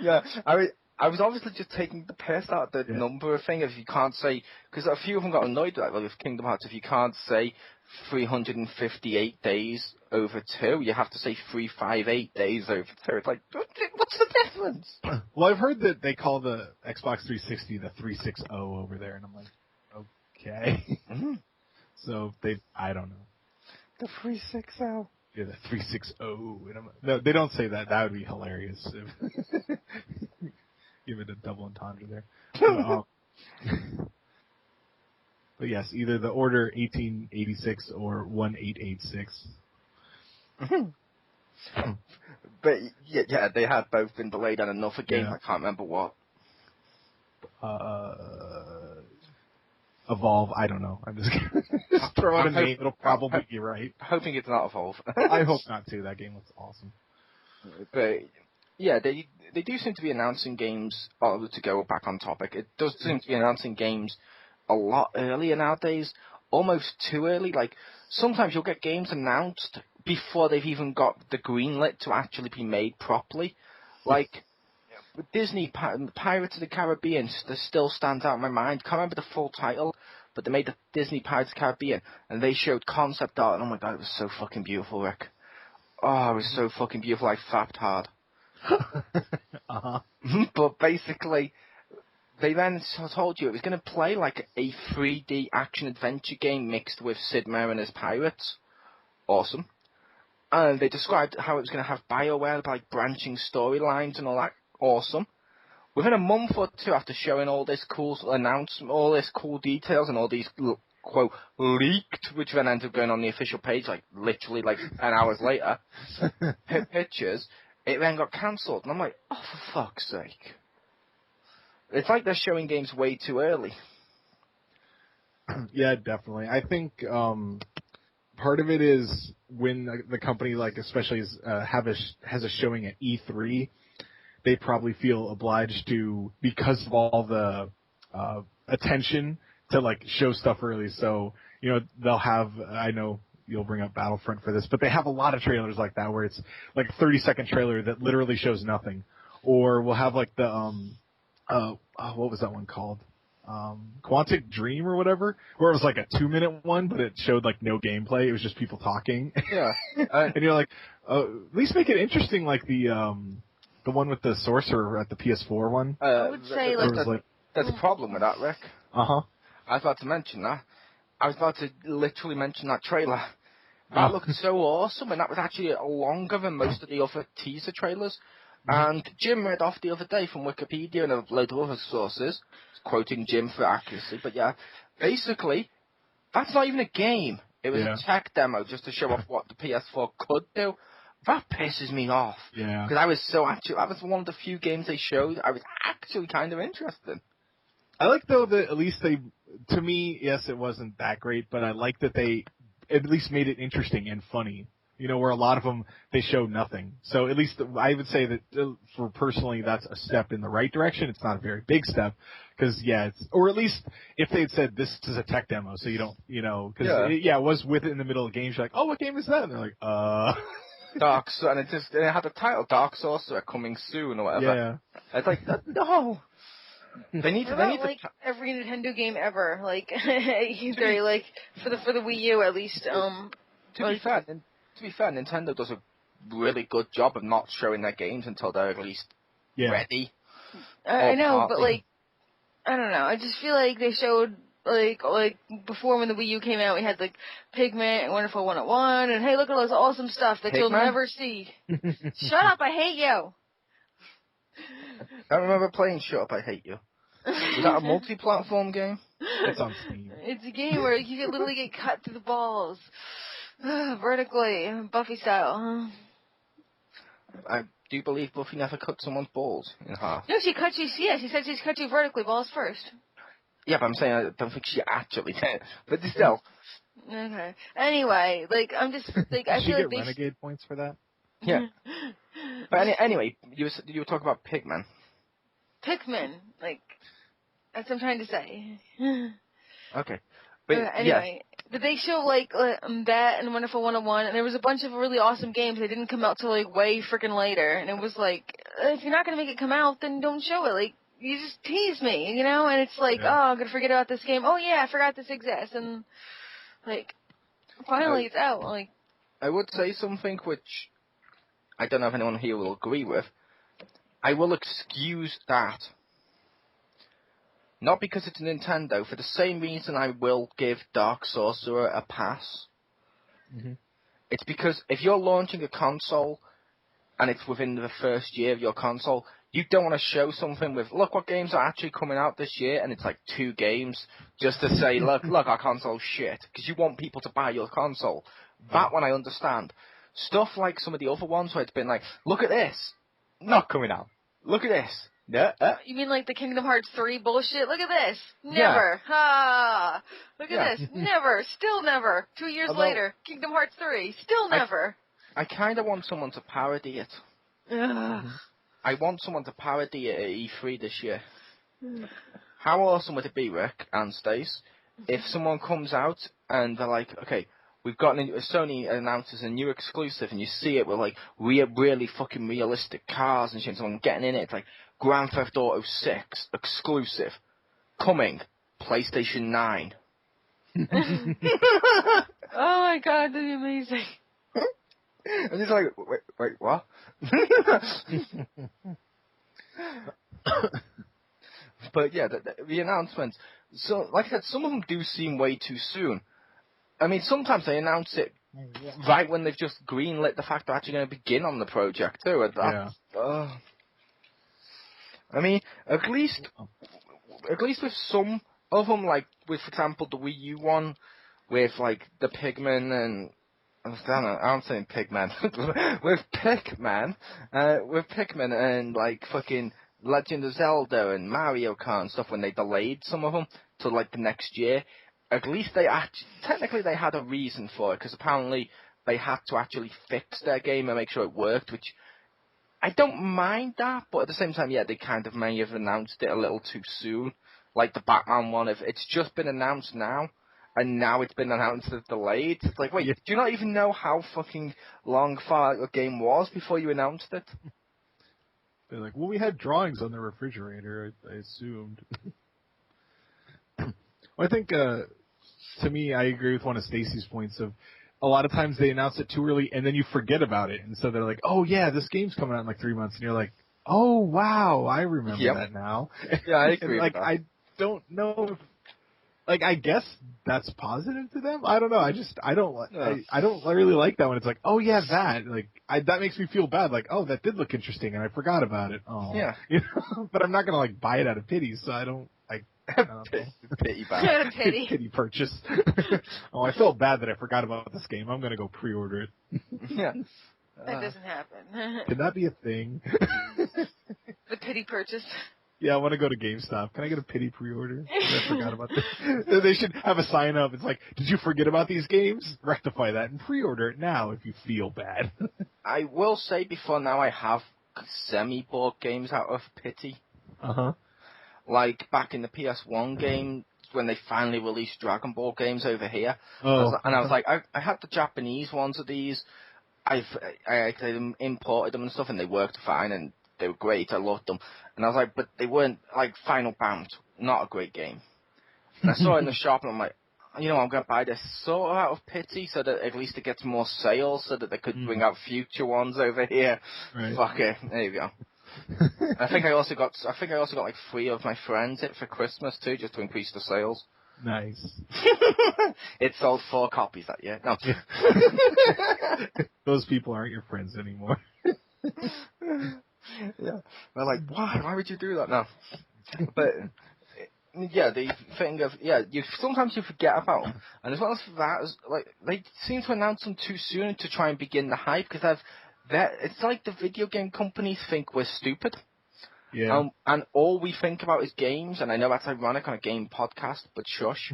Yeah, I was obviously just taking the piss out of the number thing. If you can't say, because a few of them got annoyed with that with Kingdom Hearts. If you can't say 358 days over 2, you have to say 358 days over 2. It's like, what's the difference? Well, I've heard that they call the Xbox 360 the 360 over there, and I'm like, okay. Mm-hmm. So I don't know. The 360. Yeah, the 360. No, they don't say that. That would be hilarious. Give it a double entendre there. But yes, either the Order 1886 or 1886. But yeah, they had both been delayed on another game. Yeah. I can't remember what. Evolve. I don't know. I'm just throw out a name. It'll probably be right. Hoping it's not Evolve. I hope not too. That game looks awesome. But yeah, they do seem to be announcing games. To go back on topic, it does seem to be announcing games a lot earlier nowadays. Almost too early. Like sometimes you'll get games announced before they've even got the green lit to actually be made properly. Like, with Disney, Pirates of the Caribbean still stands out in my mind. Can't remember the full title, but they made the Disney Pirates of the Caribbean, and they showed concept art, and oh my god, it was so fucking beautiful, Rick. Oh, it was so fucking beautiful, I fapped hard. Uh-huh. But basically, they then told you it was going to play like a 3D action-adventure game mixed with Sid Meier and his pirates. Awesome. And they described how it was going to have BioWare, like branching storylines and all that. Awesome. Within a month or two after showing all this cool announcement, all this cool details and all these, quote, leaked, which then ended up going on the official page, like, literally, like, 10 hours later, pictures, it then got cancelled. And I'm like, oh, for fuck's sake. It's like they're showing games way too early. Yeah, definitely. I think part of it is when the company, like, especially has a showing at E3, they probably feel obliged to, because of all the attention, to, like, show stuff early. So, you know, they'll have, I know you'll bring up Battlefront for this, but they have a lot of trailers like that where it's like a 30-second trailer that literally shows nothing. Or we'll have, like, the, what was that one called? Quantic Dream or whatever, where it was like a 2-minute one, but it showed like no gameplay. It was just people talking. Yeah. And you're like, at least make it interesting, like the one with the sorcerer at the PS4 one. I would say there's a problem with that, Rick. Uh-huh. I was about to mention that. I was about to literally mention that trailer. That looked so awesome, and that was actually longer than most of the other teaser trailers. And Jim read off the other day from Wikipedia and a load of other sources, quoting Jim for accuracy, but yeah, basically, that's not even a game. It was a tech demo just to show off what the PS4 could do. That pisses me off. Yeah. Because that was one of the few games they showed I was actually kind of interested in. I like, though, that at least to me, yes, it wasn't that great, but I like that they at least made it interesting and funny. You know, where a lot of them, they show nothing. So at least I would say that for personally, that's a step in the right direction. It's not a very big step. Because, or at least if they had said this is a tech demo, so you don't, you know, because, it was with it in the middle of the game. You're like, oh, what game is that? And they're like, Dark Souls, and it had the title Dark Sorcerer coming soon or whatever. Yeah. It's like, no. They need like every Nintendo game ever, like either like for the Wii U at least. To be fair, Nintendo does a really good job of not showing their games until they're at least ready. I know, but like, I don't know. I just feel like they showed like before when the Wii U came out, we had like Pigment and Wonderful 101, and hey, look at all this awesome stuff that you'll never see. Shut up! I hate you. I remember playing Shut Up, I Hate You. Was that a multi-platform game? It's on Steam. It's a game where you can literally get cut through the balls. Vertically, Buffy style. I do believe Buffy never cut someone's balls in half. No, she cut you, she said she's cut you vertically, balls first. Yeah, but I'm saying I don't think she actually did. But still. Okay. Anyway, like, I'm just, like, I Did she feel get like Renegade points for that? Yeah. But anyway, you were talking about Pikmin. Pikmin, like, that's what I'm trying to say. Okay. But, anyway, did they show, like, that and Wonderful 101, and there was a bunch of really awesome games that didn't come out till, like, way freaking later, and it was like, if you're not gonna make it come out, then don't show it, like, you just tease me, you know, and it's like, oh, I'm gonna forget about this game, oh yeah, I forgot this exists, and, like, finally it's out, like. I would say something which I don't know if anyone here will agree with. I will excuse that. Not because it's Nintendo, for the same reason I will give Dark Sorcerer a pass. Mm-hmm. It's because if you're launching a console, and it's within the first year of your console, you don't want to show something with, look what games are actually coming out this year, and it's like 2 games, just to say, look, our console's shit, because you want people to buy your console. That one I understand. Stuff like some of the other ones where it's been like, look at this, not coming out. Look at this. You mean like the Kingdom Hearts 3 bullshit? Look at this. Never. Ha. Look at this. Never. Still never. 2 years later. Kingdom Hearts 3. Still never. I kind of want someone to parody it. I want someone to parody it at E3 this year. How awesome would it be, Rick and Stace, if someone comes out and they're like, okay, Sony announces a new exclusive, and you see it with like really fucking realistic cars and shit. So I'm getting in it. It's like Grand Theft Auto 6 exclusive, coming PlayStation 9. Oh my god, that'd be amazing. I'm just like, wait, what? But yeah, the announcements. So, like I said, some of them do seem way too soon. I mean, sometimes they announce it right when they've just greenlit the fact they're actually going to begin on the project too. And I mean, at least with some of them, like with, for example, the Wii U one, with like the Pigman and I'm saying Pigman with Pikmin and like fucking Legend of Zelda and Mario Kart and stuff when they delayed some of them to like the next year. At least technically they had a reason for it, because apparently they had to actually fix their game and make sure it worked, which I don't mind that, but at the same time, yeah, they kind of may have announced it a little too soon. Like the Batman one, if it's just been announced now, and now it's been announced as delayed, it's like, wait, do you not even know how fucking far the game was before you announced it? They're like, well, we had drawings on the refrigerator, I assumed. Well, I think, to me, I agree with one of Stacy's points of a lot of times they announce it too early and then you forget about it. And so they're like, oh, yeah, this game's coming out in like 3 months. And you're like, oh, wow, I remember that now. Yeah, I agree with that. I don't know if, like, I guess that's positive to them. I don't know. I don't really like that when it's like, oh, yeah, that. Like, that makes me feel bad. Like, oh, that did look interesting and I forgot about it. Oh. Yeah. You know? But I'm not going to, like, buy it out of pity, so I don't know. Pity purchase. Oh, I felt bad that I forgot about this game. I'm going to go pre-order it. Yeah. That doesn't happen. Can that be a thing? The pity purchase. Yeah, I want to go to GameStop. Can I get a pity pre-order? I forgot about this. They should have a sign up. It's like, did you forget about these games? Rectify that and pre-order it now if you feel bad. I will say before now I have semi-bought games out of pity. Uh-huh. Like back in the PS1 game, when they finally released Dragon Ball games over here. Oh. I was like, I had the Japanese ones of these. I imported them and stuff, and they worked fine, and they were great. I loved them. And I was like, but they weren't, like, Final Bound, not a great game. And I saw it in the shop, and I'm like, you know, I'm going to buy this sort of out of pity, so that at least it gets more sales, so that they could bring out future ones over here. Right. Fuck it. There you go. I think I also got like 3 of my friends it for Christmas too, just to increase the sales. Nice. It sold 4 copies that year. No. Those people aren't your friends anymore. Yeah. They're like, why? Why would you do that? No. But yeah, the thing of sometimes you forget about them, and as well as that, like they seem to announce them too soon to try and begin the hype, because it's like the video game companies think we're stupid. Yeah. And all we think about is games, and I know that's ironic on a game podcast, but shush.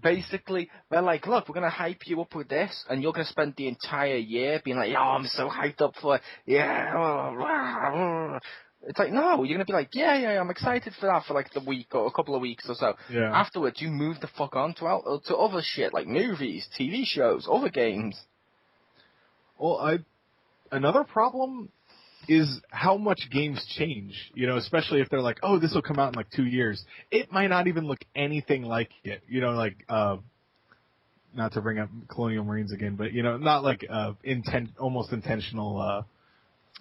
Basically, they're like, look, we're going to hype you up with this, and you're going to spend the entire year being like, oh, I'm so hyped up for it. Yeah. It's like, no, you're going to be like, yeah, I'm excited for that for like the week or a couple of weeks or so. Yeah. Afterwards, you move the fuck on to other shit, like movies, TV shows, other games. Well, another problem is how much games change, you know, especially if they're like, oh, this will come out in like 2 years. It might not even look anything like it, you know, like, not to bring up Colonial Marines again, but, you know, not like, almost intentional,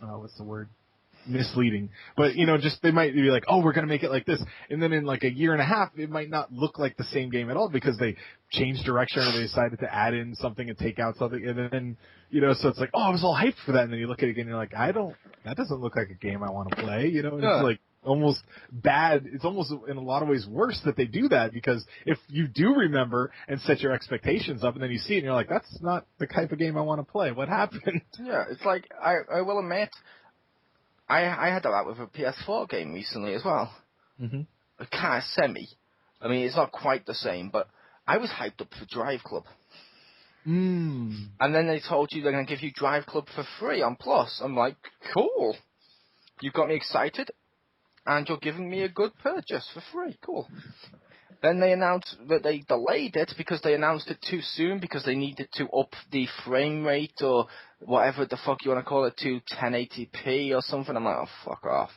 what's the word? Misleading. But, you know, just, they might be like, oh, we're going to make it like this. And then in like a year and a half, it might not look like the same game at all because they changed direction or they decided to add in something and take out something. And then, you know, so it's like, oh, I was all hyped for that. And then you look at it again and you're like, that doesn't look like a game I want to play. You know, and it's like almost bad. It's almost in a lot of ways worse that they do that, because if you do remember and set your expectations up and then you see it and you're like, that's not the type of game I want to play. What happened? Yeah, it's like, I will admit, I had that with a PS4 game recently as well. Mm-hmm. Kind of semi. I mean, it's not quite the same, but I was hyped up for Drive Club. Mm. And then they told you they're going to give you Drive Club for free on Plus. I'm like, cool. You got me excited, and you're giving me a good purchase for free. Cool. Then they announced that they delayed it because they announced it too soon because they needed to up the frame rate or whatever the fuck you want to call it to 1080p or something. I'm like, oh, fuck off.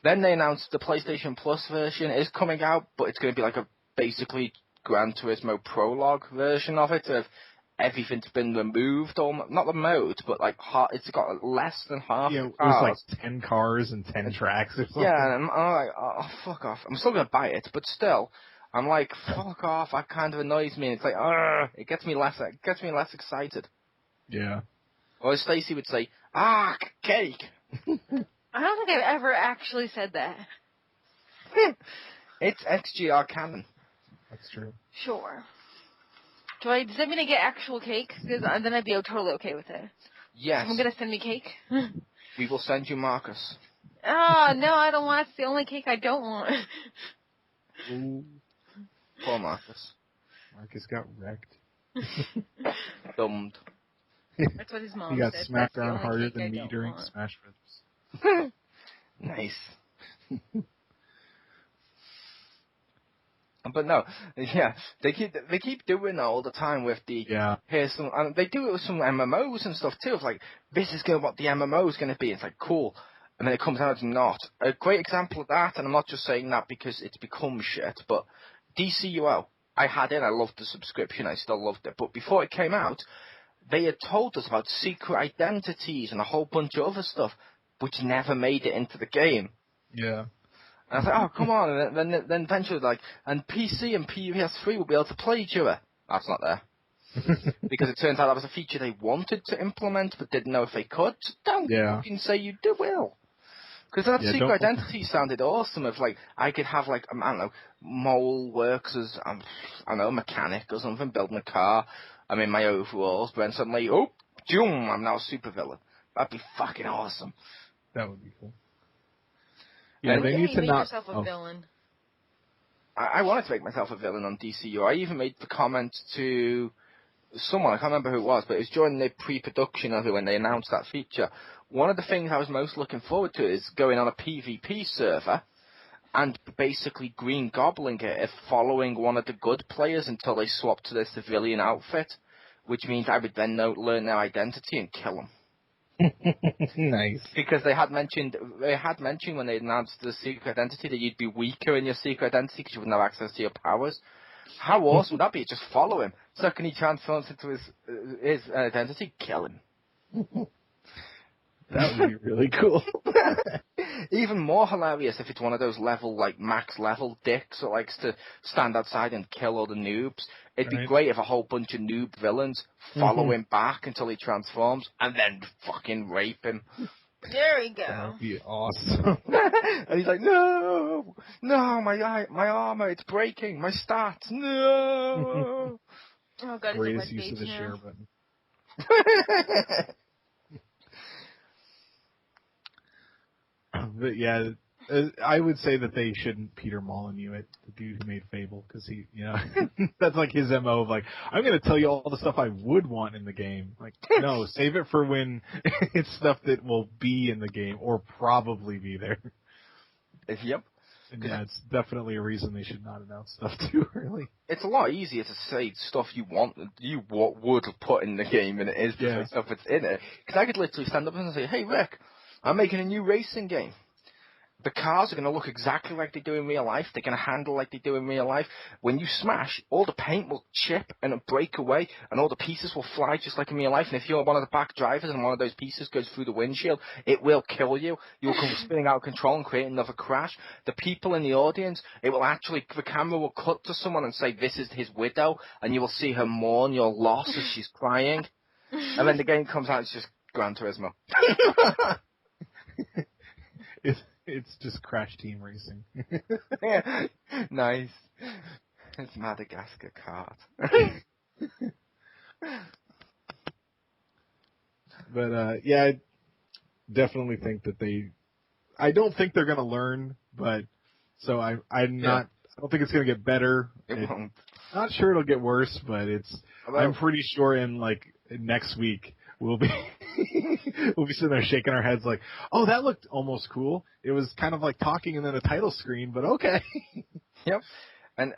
Then they announced the PlayStation Plus version is coming out, but it's going to be like a basically Gran Turismo Prologue version of it. Of everything's been removed, or not the mode, but like it's got less than half the It cars. was like 10 cars and 10 tracks or something. Yeah, and I'm like, oh, fuck off. I'm still going to buy it, but still, I'm like, fuck off. That kind of annoys me. It's like, it gets me less excited. Yeah. Or as Stacey would say, cake. I don't think I've ever actually said that. It's XGR canon. That's true. Sure. Does that mean I get actual cake? Because then I'd be totally okay with it. Yes. Someone gonna send me cake? We will send you Marcus. Oh, no, I don't want. It's the only cake I don't want. Ooh. Poor Marcus. Marcus got wrecked. Dumbed. That's what his mom He got said. smacked That's the around only harder cake I than me don't during want. Smash Brothers. Nice. But no, yeah, they keep doing that all the time with the here's some, and they do it with some MMOs and stuff too. Of like, this is what the MMO is going to be. It's like cool, and then it comes out as not. A great example of that, and I'm not just saying that because it's become shit, but DCUO. I had it. I loved the subscription. I still loved it. But before it came out, they had told us about secret identities and a whole bunch of other stuff, which never made it into the game. Yeah. And I was like, oh, come on. And then eventually, like, and PC and PS3 will be able to play each other. That's not there. Because it turns out that was a feature they wanted to implement, but didn't know if they could. So don't fucking say you will. Because that secret identity sounded awesome. Of like, I could have like, I don't know, mole works as, I don't know, a mechanic or something, building a car. I'm in my overalls, but then suddenly, I'm now a supervillain. That'd be fucking awesome. That would be cool. Yeah, they need to make not. yourself a villain. I wanted to make myself a villain on DCU. I even made the comment to someone, I can't remember who it was, but it was during the pre-production of it when they announced that feature. One of the things I was most looking forward to is going on a PvP server and basically Green Gobbling it, following one of the good players until they swap to their civilian outfit, which means I would then learn their identity and kill them. Nice. Because they had mentioned when they announced the secret identity that you'd be weaker in your secret identity because you wouldn't have access to your powers. How awesome would that be? Just follow him. Second he transforms into his identity, kill him. That would be really cool. Even more hilarious if it's one of those max level dicks that likes to stand outside and kill all the noobs. It'd be great if a whole bunch of noob villains follow him back until he transforms and then fucking rape him. There we go. That would be awesome. And he's like, no, my armor, it's breaking, my stats, no. Oh god, Greatest use of the share button. But yeah, I would say that they shouldn't Peter Molyneux it, the dude who made Fable, because he, that's like his MO of like, I'm going to tell you all the stuff I would want in the game. Like, no, save it for when it's stuff that will be in the game or probably be there. Yep. And yeah, it's definitely a reason they should not announce stuff too early. It's a lot easier to say stuff you would put in the game than it is to say stuff that's in it. Because I could literally stand up and say, hey Rick, I'm making a new racing game. The cars are going to look exactly like they do in real life. They're going to handle like they do in real life. When you smash, all the paint will chip and break away, and all the pieces will fly just like in real life. And if you're one of the back drivers and one of those pieces goes through the windshield, it will kill you. You'll come spinning out of control and create another crash. The people in the audience, the camera will cut to someone and say, this is his widow, and you will see her mourn your loss as she's crying. And then the game comes out, it's just Gran Turismo. It's just Crash Team Racing. Yeah. Nice. It's Madagascar kart. But yeah, I definitely think that I don't think they're going to learn, but so I'm not. I don't think it's going to get better. It won't. Not sure it'll get worse, but I'm pretty sure in next week we'll be sitting there shaking our heads like, oh, that looked almost cool. It was kind of like talking and then a title screen, but okay. Yep. And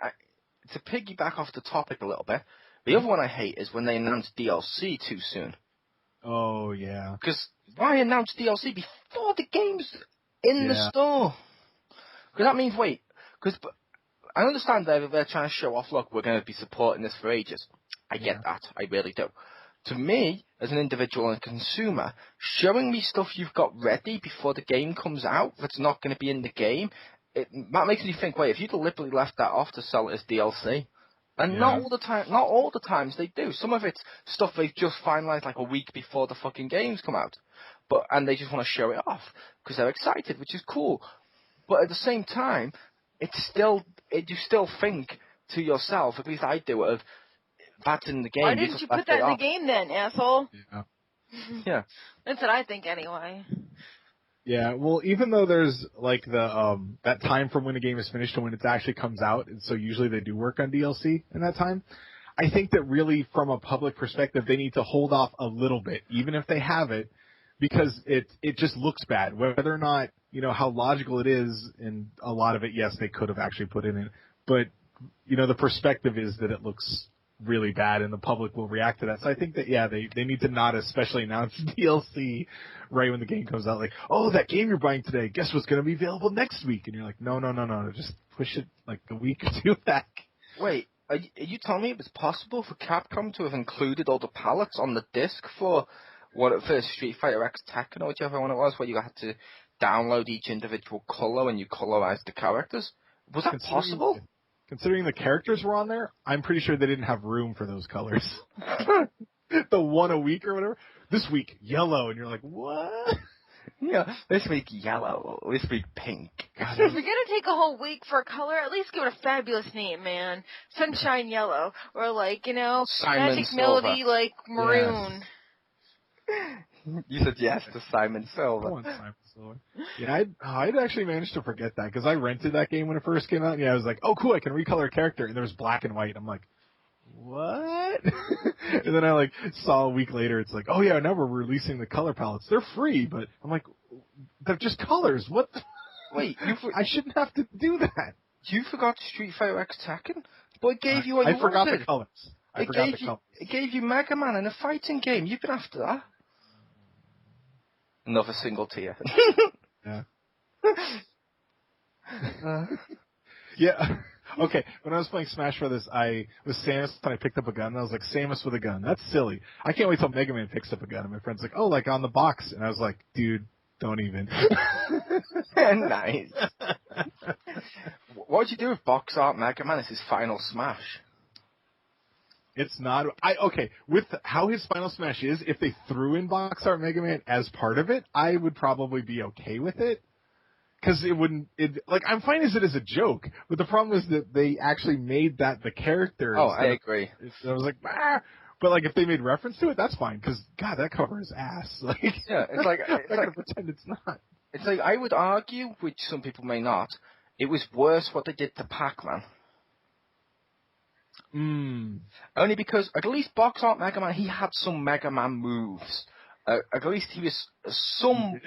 to piggyback off the topic a little bit, the other one I hate is when they announce DLC too soon. Oh, yeah. Because why announce DLC before the game's in the store? Because that means, because I understand they're trying to show off, look, we're going to be supporting this for ages. I get that. I really do. To me, as an individual and consumer, showing me stuff you've got ready before the game comes out that's not going to be in the game, that makes me think, if you deliberately left that off to sell it as DLC, and not all the times they do. Some of it's stuff they've just finalized like a week before the fucking games come out, and they just want to show it off because they're excited, which is cool. But at the same time, you still think to yourself, at least I do, of that's in the game. Why didn't you put that in the game then, asshole? Yeah. Yeah. That's what I think anyway. Yeah, well, even though there's like the that time from when the game is finished to when it actually comes out, and so usually they do work on DLC in that time, I think that really from a public perspective they need to hold off a little bit, even if they have it, because it just looks bad. Whether or not, how logical it is, and a lot of it, yes, they could have actually put it in, but the perspective is that it looks really bad and the public will react to that. So I think that, they need to not especially announce DLC right when the game comes out. Like, oh, that game you're buying today, guess what's going to be available next week? And you're like, no, just push it like a week or two back. Wait, are you telling me it was possible for Capcom to have included all the palettes on the disc for Street Fighter X Tekken or whichever one it was, where you had to download each individual color and you colorized the characters? Was that possible? Considering the characters were on there, I'm pretty sure they didn't have room for those colors. The one a week or whatever. This week, yellow, and you're like, what? Yeah, this week yellow, this week pink. If you're gonna take a whole week for a color, at least give it a fabulous name, man. Sunshine Yellow, or Magic Melody, maroon. Yes. You said yes to Simon Silver. I want Simon Silver. Yeah, I'd actually managed to forget that because I rented that game when it first came out. And I was like, oh, cool, I can recolor a character, and there was black and white. I'm like, what? And then I saw a week later, it's like, oh yeah, now we're releasing the color palettes. They're free, but I'm like, they're just colors. What? Wait, I shouldn't have to do that. You forgot Street Fighter X Tekken? But it gave you what you wanted. I forgot the colors. It gave you Mega Man in a fighting game. You've been after that. Another single tear. Yeah. Yeah. Okay, when I was playing Smash Brothers, I was Samus and I picked up a gun, and I was like, Samus with a gun. That's silly. I can't wait till Mega Man picks up a gun. And my friend's like, oh, on the box. And I was like, dude, don't even. Nice. What would you do if Box Art Mega Man is his final Smash? It's not. With how his Final Smash is, if they threw in Box Art Mega Man as part of it, I would probably be okay with it. Because it wouldn't. I'm fine as it as a joke, but the problem is that they actually made that the character. Oh, I agree. I was like, ah. But if they made reference to it, that's fine. Because God, that cover is ass. Yeah, it's like I'm not gonna pretend it's not. It's like I would argue, which some people may not, it was worse what they did to Pac-Man. Only because, at least Box Art Mega Man, he had some Mega Man moves. At least he was some...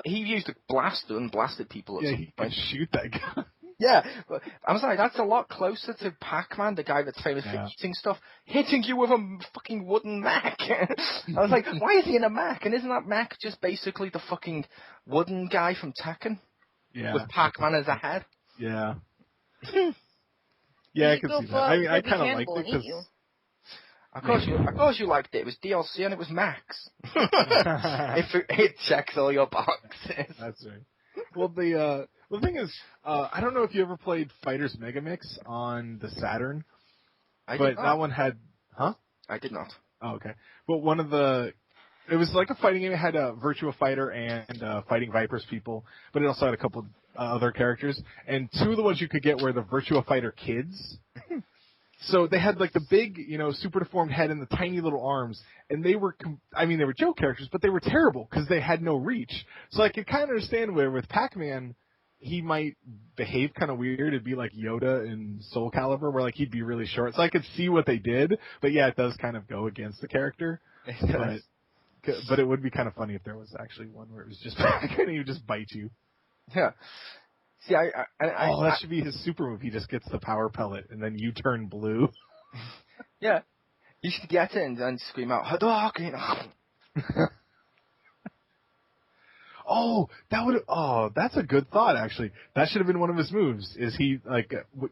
he used a blaster and blasted people at some point. Yeah, he could shoot that guy. Yeah, but I'm sorry, that's a lot closer to Pac-Man, the guy that's famous for hitting stuff, hitting you with a fucking wooden mech. I was like, why is he in a mech? And isn't that mech just basically the fucking wooden guy from Tekken? Yeah. With Pac-Man as a head? Yeah. Yeah, I can see that. I kind of liked it because... Of course you liked it. It was DLC and it was Max. It checks all your boxes. That's right. Well, the thing is, I don't know if you ever played Fighters Megamix on the Saturn, but that one had... Huh? I did not. Oh, okay. But it was like a fighting game. It had a Virtua Fighter and Fighting Vipers people, but it also had a couple of other characters. And two of the ones you could get were the Virtua Fighter kids. So they had the big, super deformed head and the tiny little arms, and they were, they were joke characters, but they were terrible because they had no reach. So I could kind of understand where with Pac-Man, he might behave kind of weird. It'd be like Yoda in Soul Calibur, where he'd be really short. So I could see what they did, but yeah, it does kind of go against the character. But it would be kind of funny if there was actually one where it was just Pac-Man and he would just bite you. Yeah. See, that should be his super move. He just gets the power pellet, and then you turn blue. Yeah. You should get it and then scream out, Hadouken! That's a good thought, actually. That should have been one of his moves, is he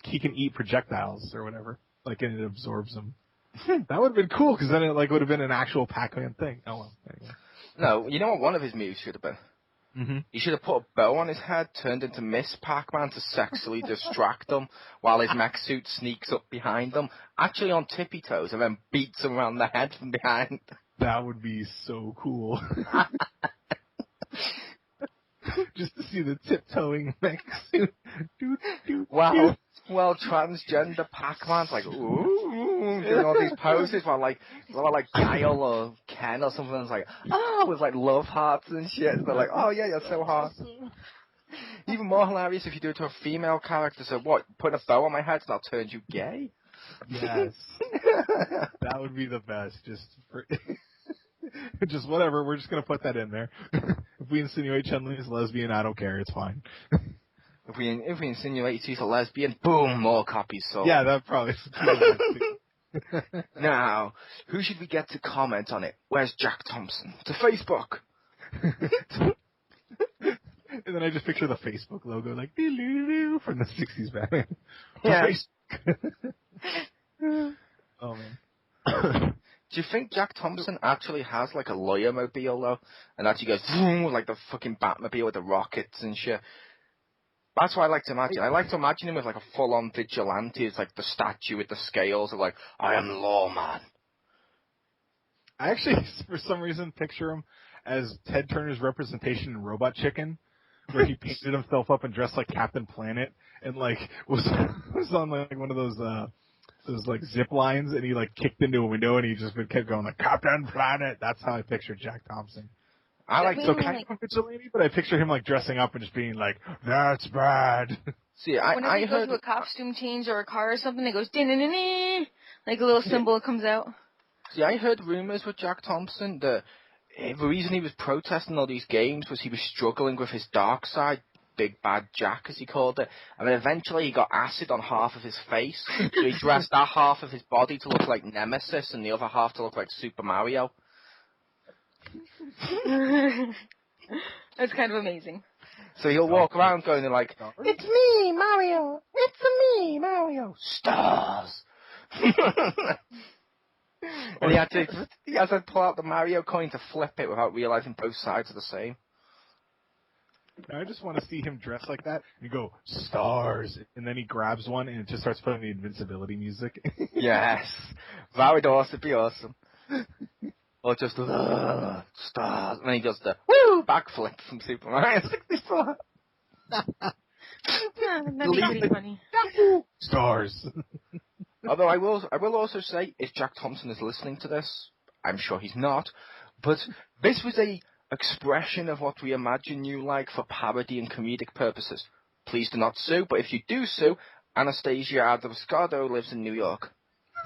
he can eat projectiles or whatever. Like, and it absorbs them. That would have been cool, because then it, would have been an actual Pac-Man thing. Oh, well, anyway. No, you know what one of his moves should have been? Mm-hmm. He should have put a bow on his head, turned into Miss Pac-Man to sexually distract him, while his mech suit sneaks up behind him, actually on tippy toes, and then beats him around the head from behind. That would be so cool. Just to see the tiptoeing mech suit. Well, transgender Pac-Man's like, ooh, doing all these poses while Guile or Ken or something's like, with love hearts and shit. They're like, oh yeah, you're so hot. Even more hilarious if you do it to a female character. So what? Put a bow on my head and I'll turn you gay? Yes. That would be the best. Just whatever. We're just gonna put that in there. If we insinuate Chun-Li is lesbian, I don't care. It's fine. If we insinuate she's a lesbian, boom, more copies sold. Yeah, that probably. Now, who should we get to comment on it? Where's Jack Thompson? To Facebook. And then I just picture the Facebook logo, doo-doo-doo, from the 60s Batman. Yeah. Oh, man. Do you think Jack Thompson actually has a lawyer mobile though, and actually goes vroom, with the fucking Batmobile with the rockets and shit? That's what I like to imagine. I like to imagine him as a full-on vigilante, as the statue with the scales of I am lawman. I actually, for some reason, picture him as Ted Turner's representation in Robot Chicken, where he painted himself up and dressed like Captain Planet, and was on one of those zip lines, and he kicked into a window, and he just kept going Captain Planet. That's how I picture Jack Thompson. Kind of a vigilante, but I picture him dressing up and just being that's bad. See, whenever I you heard go to a costume change or a car or something, it goes din-din-din-din, a little symbol comes out. See, I heard rumors with Jack Thompson that the reason he was protesting all these games was he was struggling with his dark side, Big Bad Jack, as he called it, and then eventually he got acid on half of his face, so he dressed that half of his body to look like Nemesis and the other half to look like Super Mario. That's kind of amazing. So he'll walk around going it's me, Mario! It's me, Mario! Stars! And he had to pull out the Mario coin to flip it without realizing both sides are the same. I just want to see him dressed like that and go, stars, and then he grabs one and it just starts playing the invincibility music. Yes. That would also be awesome. Or just, stars, and then he does the, woo, backflip from Super Mario 64. That'd be pretty funny. Stars. Although I will also say, if Jack Thompson is listening to this, I'm sure he's not, but this was a expression of what we imagine you like for parody and comedic purposes. Please do not sue, but if you do sue, Anastasia Adovscado lives in New York.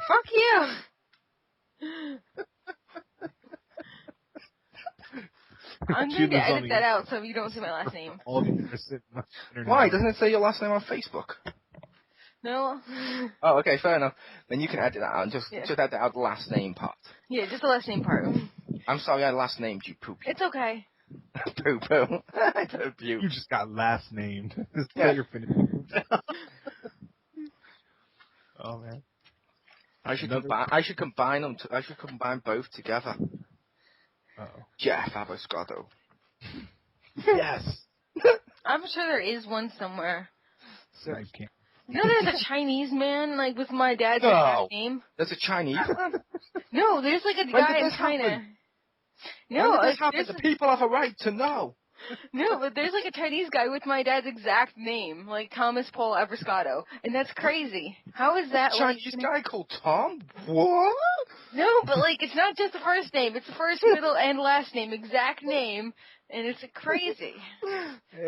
Fuck you! I'm going to edit that out so you don't see my last name. Why? Doesn't it say your last name on Facebook? No. Oh, okay, fair enough. Then you can edit that out and just edit out the last name part. Yeah, just the last name part. I'm sorry I last named you, Poop. It's okay. Poo-poo. Poop you. You just got last named. Yeah. You're finished. Oh, man. I should combine them. I should combine both together. Uh-oh. Jeff Abascado. Yes. I'm sure there is one somewhere. I can't. You know there's a Chinese man, with my dad's exact name? There's a Chinese man? No, there's a guy in China. Happen? No, when did this happen? The people have a right to know. No, but there's a Chinese guy with my dad's exact name, Thomas Paul Abascado, and that's crazy. How is that? A Chinese guy called Tom? What? No, but it's not just the first name; it's the first, middle, and last name, exact name, and it's crazy.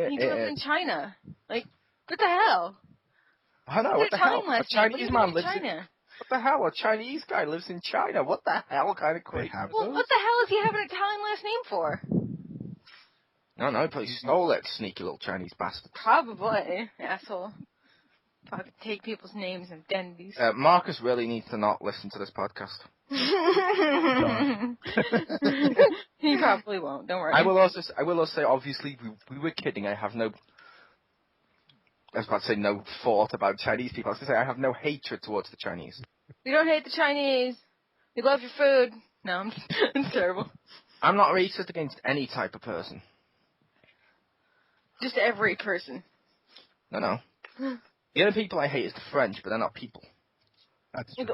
He grew up in China. What the hell? I know. What the hell? A Chinese man lives in China. What the hell? A Chinese guy lives in China. What the hell kind of crazy? Well, what the hell is he having an Italian last name for? No, he probably stole it, sneaky little Chinese bastard. Probably, asshole. Fucking take people's names and identities. Marcus really needs to not listen to this podcast. He probably won't. Don't worry. I will also say, obviously, we were kidding. I was about to say no thought about Chinese people. I was going to say I have no hatred towards the Chinese. We don't hate the Chinese. We love your food. No, it's terrible. I'm not racist against any type of person. Just every person. No. The only people I hate is the French, but they're not people. That's true.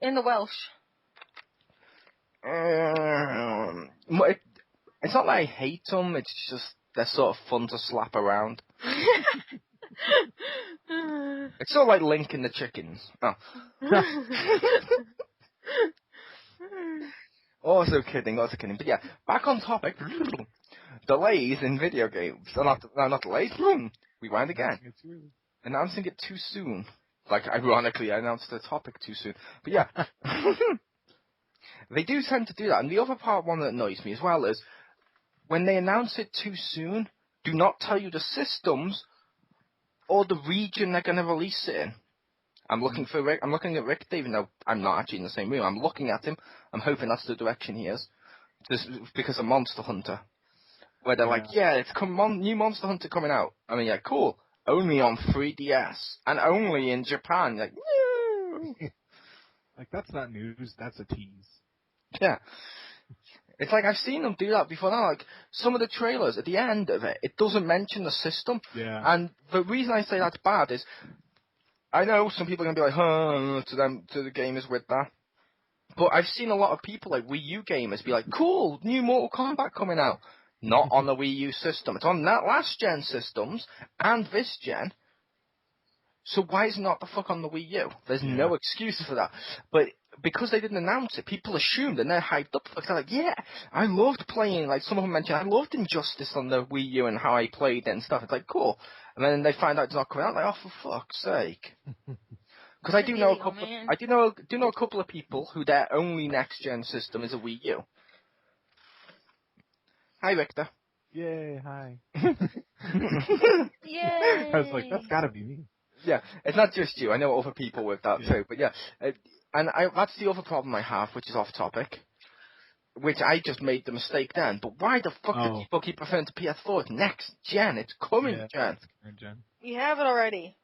In the Welsh. It's not that I hate them, it's just they're sort of fun to slap around. It's sort of like Link and the chickens. Oh. Also kidding. But yeah, back on topic. Delays in video games. Not delays. Rewind again. Announcing it too soon. Like, ironically, I announced the topic too soon. But yeah. They do tend to do that. And the other one that annoys me as well is when they announce it too soon, do not tell you the systems or the region they're going to release it in. I'm looking at Rick, even though I'm not actually in the same room. I'm looking at him. I'm hoping that's the direction he is. Just because of Monster Hunter. Where they're like, it's new Monster Hunter coming out. I mean, yeah, cool. Only on 3DS. And only in Japan. Like, no. Like, that's not news. That's a tease. Yeah. It's like I've seen them do that before now. Like, some of the trailers, at the end of it, it doesn't mention the system. Yeah. And the reason I say that's bad is, I know some people are going to be like, to the gamers with that. But I've seen a lot of people, like Wii U gamers, be like, cool, new Mortal Kombat coming out. Not on the Wii U system. It's on that last gen systems and this gen. So why is it not the fuck on the Wii U? There's no excuse for that. But because they didn't announce it, people assumed and they're hyped up. They're like, yeah, I loved playing, like some of them mentioned, I loved Injustice on the Wii U and how I played it and stuff. It's like, cool. And then they find out it's not coming out, like, oh, for fuck's sake. Because I do know a couple of people who their only next gen system is a Wii U. Hi, Victor. Yay, hi. Yay! I was like, that's gotta be me. Yeah, it's not just you. I know other people with that too. But yeah, that's the other problem I have, which is off topic. Which I just made the mistake then. But why the fuck do people keep referring to PS4? It's next gen. It's current gen. Current gen. You have it already.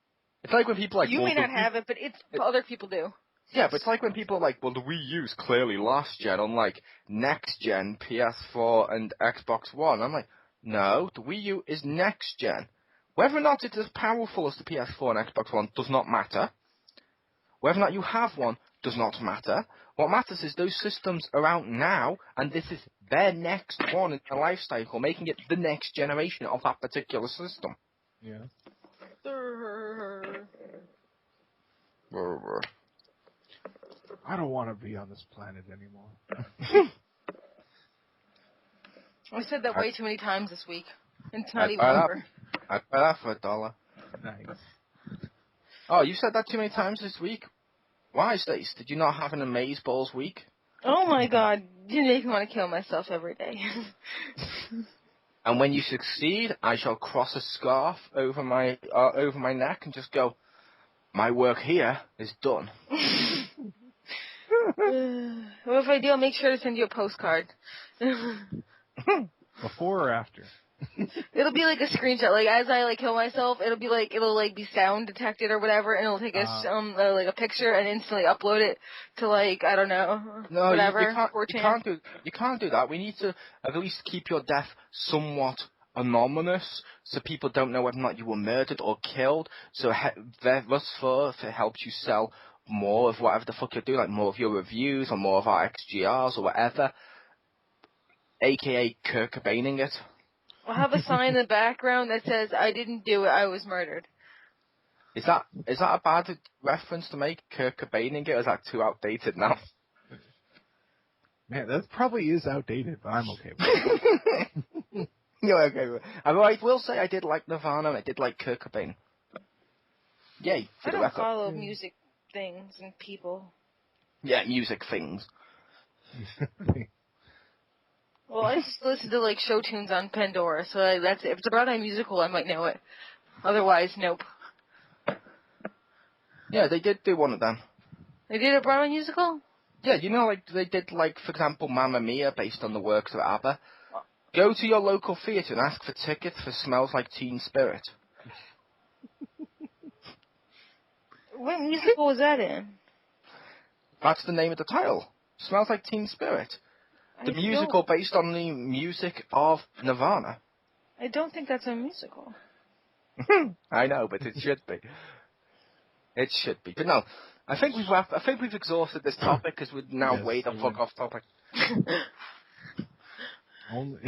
It's like when people like... You may not have it, but other people do. Yeah, but it's like when people are like, well, the Wii U's clearly last gen, unlike next gen, PS4 and Xbox One. I'm like, no, the Wii U is next gen. Whether or not it's as powerful as the PS4 and Xbox One does not matter. Whether or not you have one does not matter. What matters is those systems are out now, and this is their next one in their life cycle, making it the next generation of that particular system. Yeah. I don't want to be on this planet anymore. I said that way too many times this week. And it's not even over. I'd buy that for $1. Nice. Oh, you said that too many times this week? Why, Stace? Did you not have an amazeballs week? Oh my god, you make me want to kill myself every day. And when you succeed, I shall cross a scarf over my neck and just go, my work here is done. Well, if I do, I'll make sure to send you a postcard. Before or after? It'll be like a screenshot. Like, as I, kill myself, it'll be sound detected or whatever, and it'll take a picture and instantly upload it to, I don't know, no, whatever. You can't do that. We need to at least keep your death somewhat anonymous, so people don't know whether or not you were murdered or killed. So thus far, if it helps you sell more of whatever the fuck you're doing, like more of your reviews or more of our XGRs or whatever, aka Kurt Cobaining it. I'll have a sign in the background that says, I didn't do it, I was murdered. Is that a bad reference to make, Kurt Cobaining it, or is that too outdated now? Man, that probably is outdated, but I'm okay with it. You're okay with it. I will say I did like Nirvana and I did like Kurt Cobain. Yay, for the record. I don't follow music things and people. Yeah, music things. Well, I just listen to like show tunes on Pandora, so that's it. If it's a Broadway musical, I might know it. Otherwise, nope. Yeah, they did do one of them. They did a Broadway musical? Yeah, you know, like they did, like for example, Mamma Mia, based on the works of ABBA. Go to your local theatre and ask for tickets for Smells Like Teen Spirit. What musical was that in? That's the name of the title. Smells Like Teen Spirit. The musical based on the music of Nirvana. I don't think that's a musical. I know, but it should be. It should be. But no, I think we've exhausted this topic because we're now way the fuck off topic. Only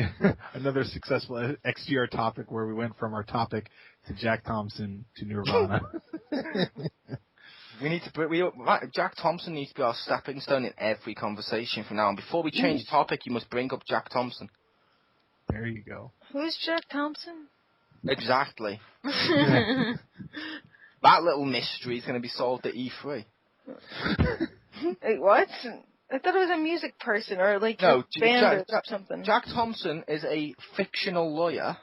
another successful XGR topic where we went from our topic to Jack Thompson to Nirvana. Jack Thompson needs to be our stepping stone in every conversation from now on. Before we change the topic, you must bring up Jack Thompson. There you go. Who's Jack Thompson? Exactly. That little mystery is going to be solved at E3. Wait, what? I thought it was a music person or like a band or something. Jack Thompson is a fictional lawyer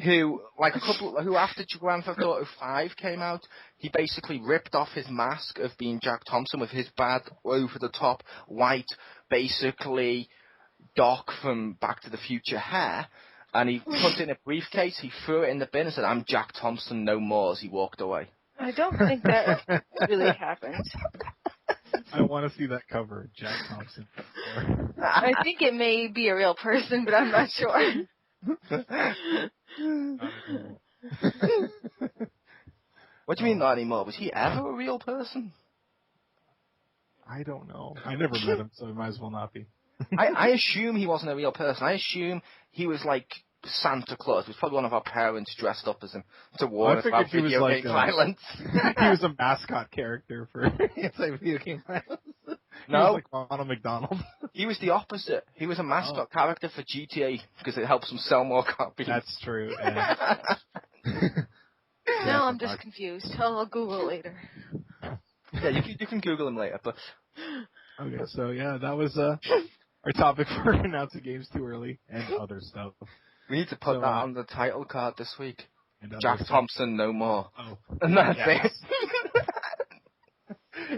who after Grand Theft Auto 5 came out, he basically ripped off his mask of being Jack Thompson with his bad, over-the-top, white, basically Doc from Back to the Future hair, and he put it in a briefcase, he threw it in the bin and said, "I'm Jack Thompson, no more," as he walked away. I don't think that really happened. I want to see that cover, Jack Thompson. I think it may be a real person, but I'm not sure. What do you mean not anymore? Was he ever a real person? I don't know. I never met him, so it might as well not be. I assume he wasn't a real person. I assume he was like Santa Claus. It was probably one of our parents dressed up as him to warn us about video game violence. He was a mascot character for video game violence. No. He was like Ronald McDonald. He was the opposite. He was a mascot character for GTA because it helps him sell more copies. That's true. Yeah. Now I'm just confused. I'll Google later. Yeah, you can Google him later. But okay, so yeah, that was our topic for announcing games too early and other stuff. We need to put that on the title card this week. Jack stuff. Thompson, no more. Oh, and that's it.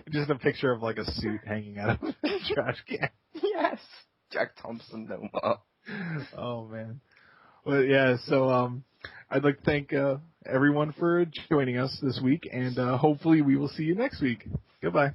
Just a picture of like a suit hanging out of a trash can. Yes. Jack Thompson, no more. Oh man. Well, yeah. So I'd like to thank everyone for joining us this week, and hopefully we will see you next week. Goodbye.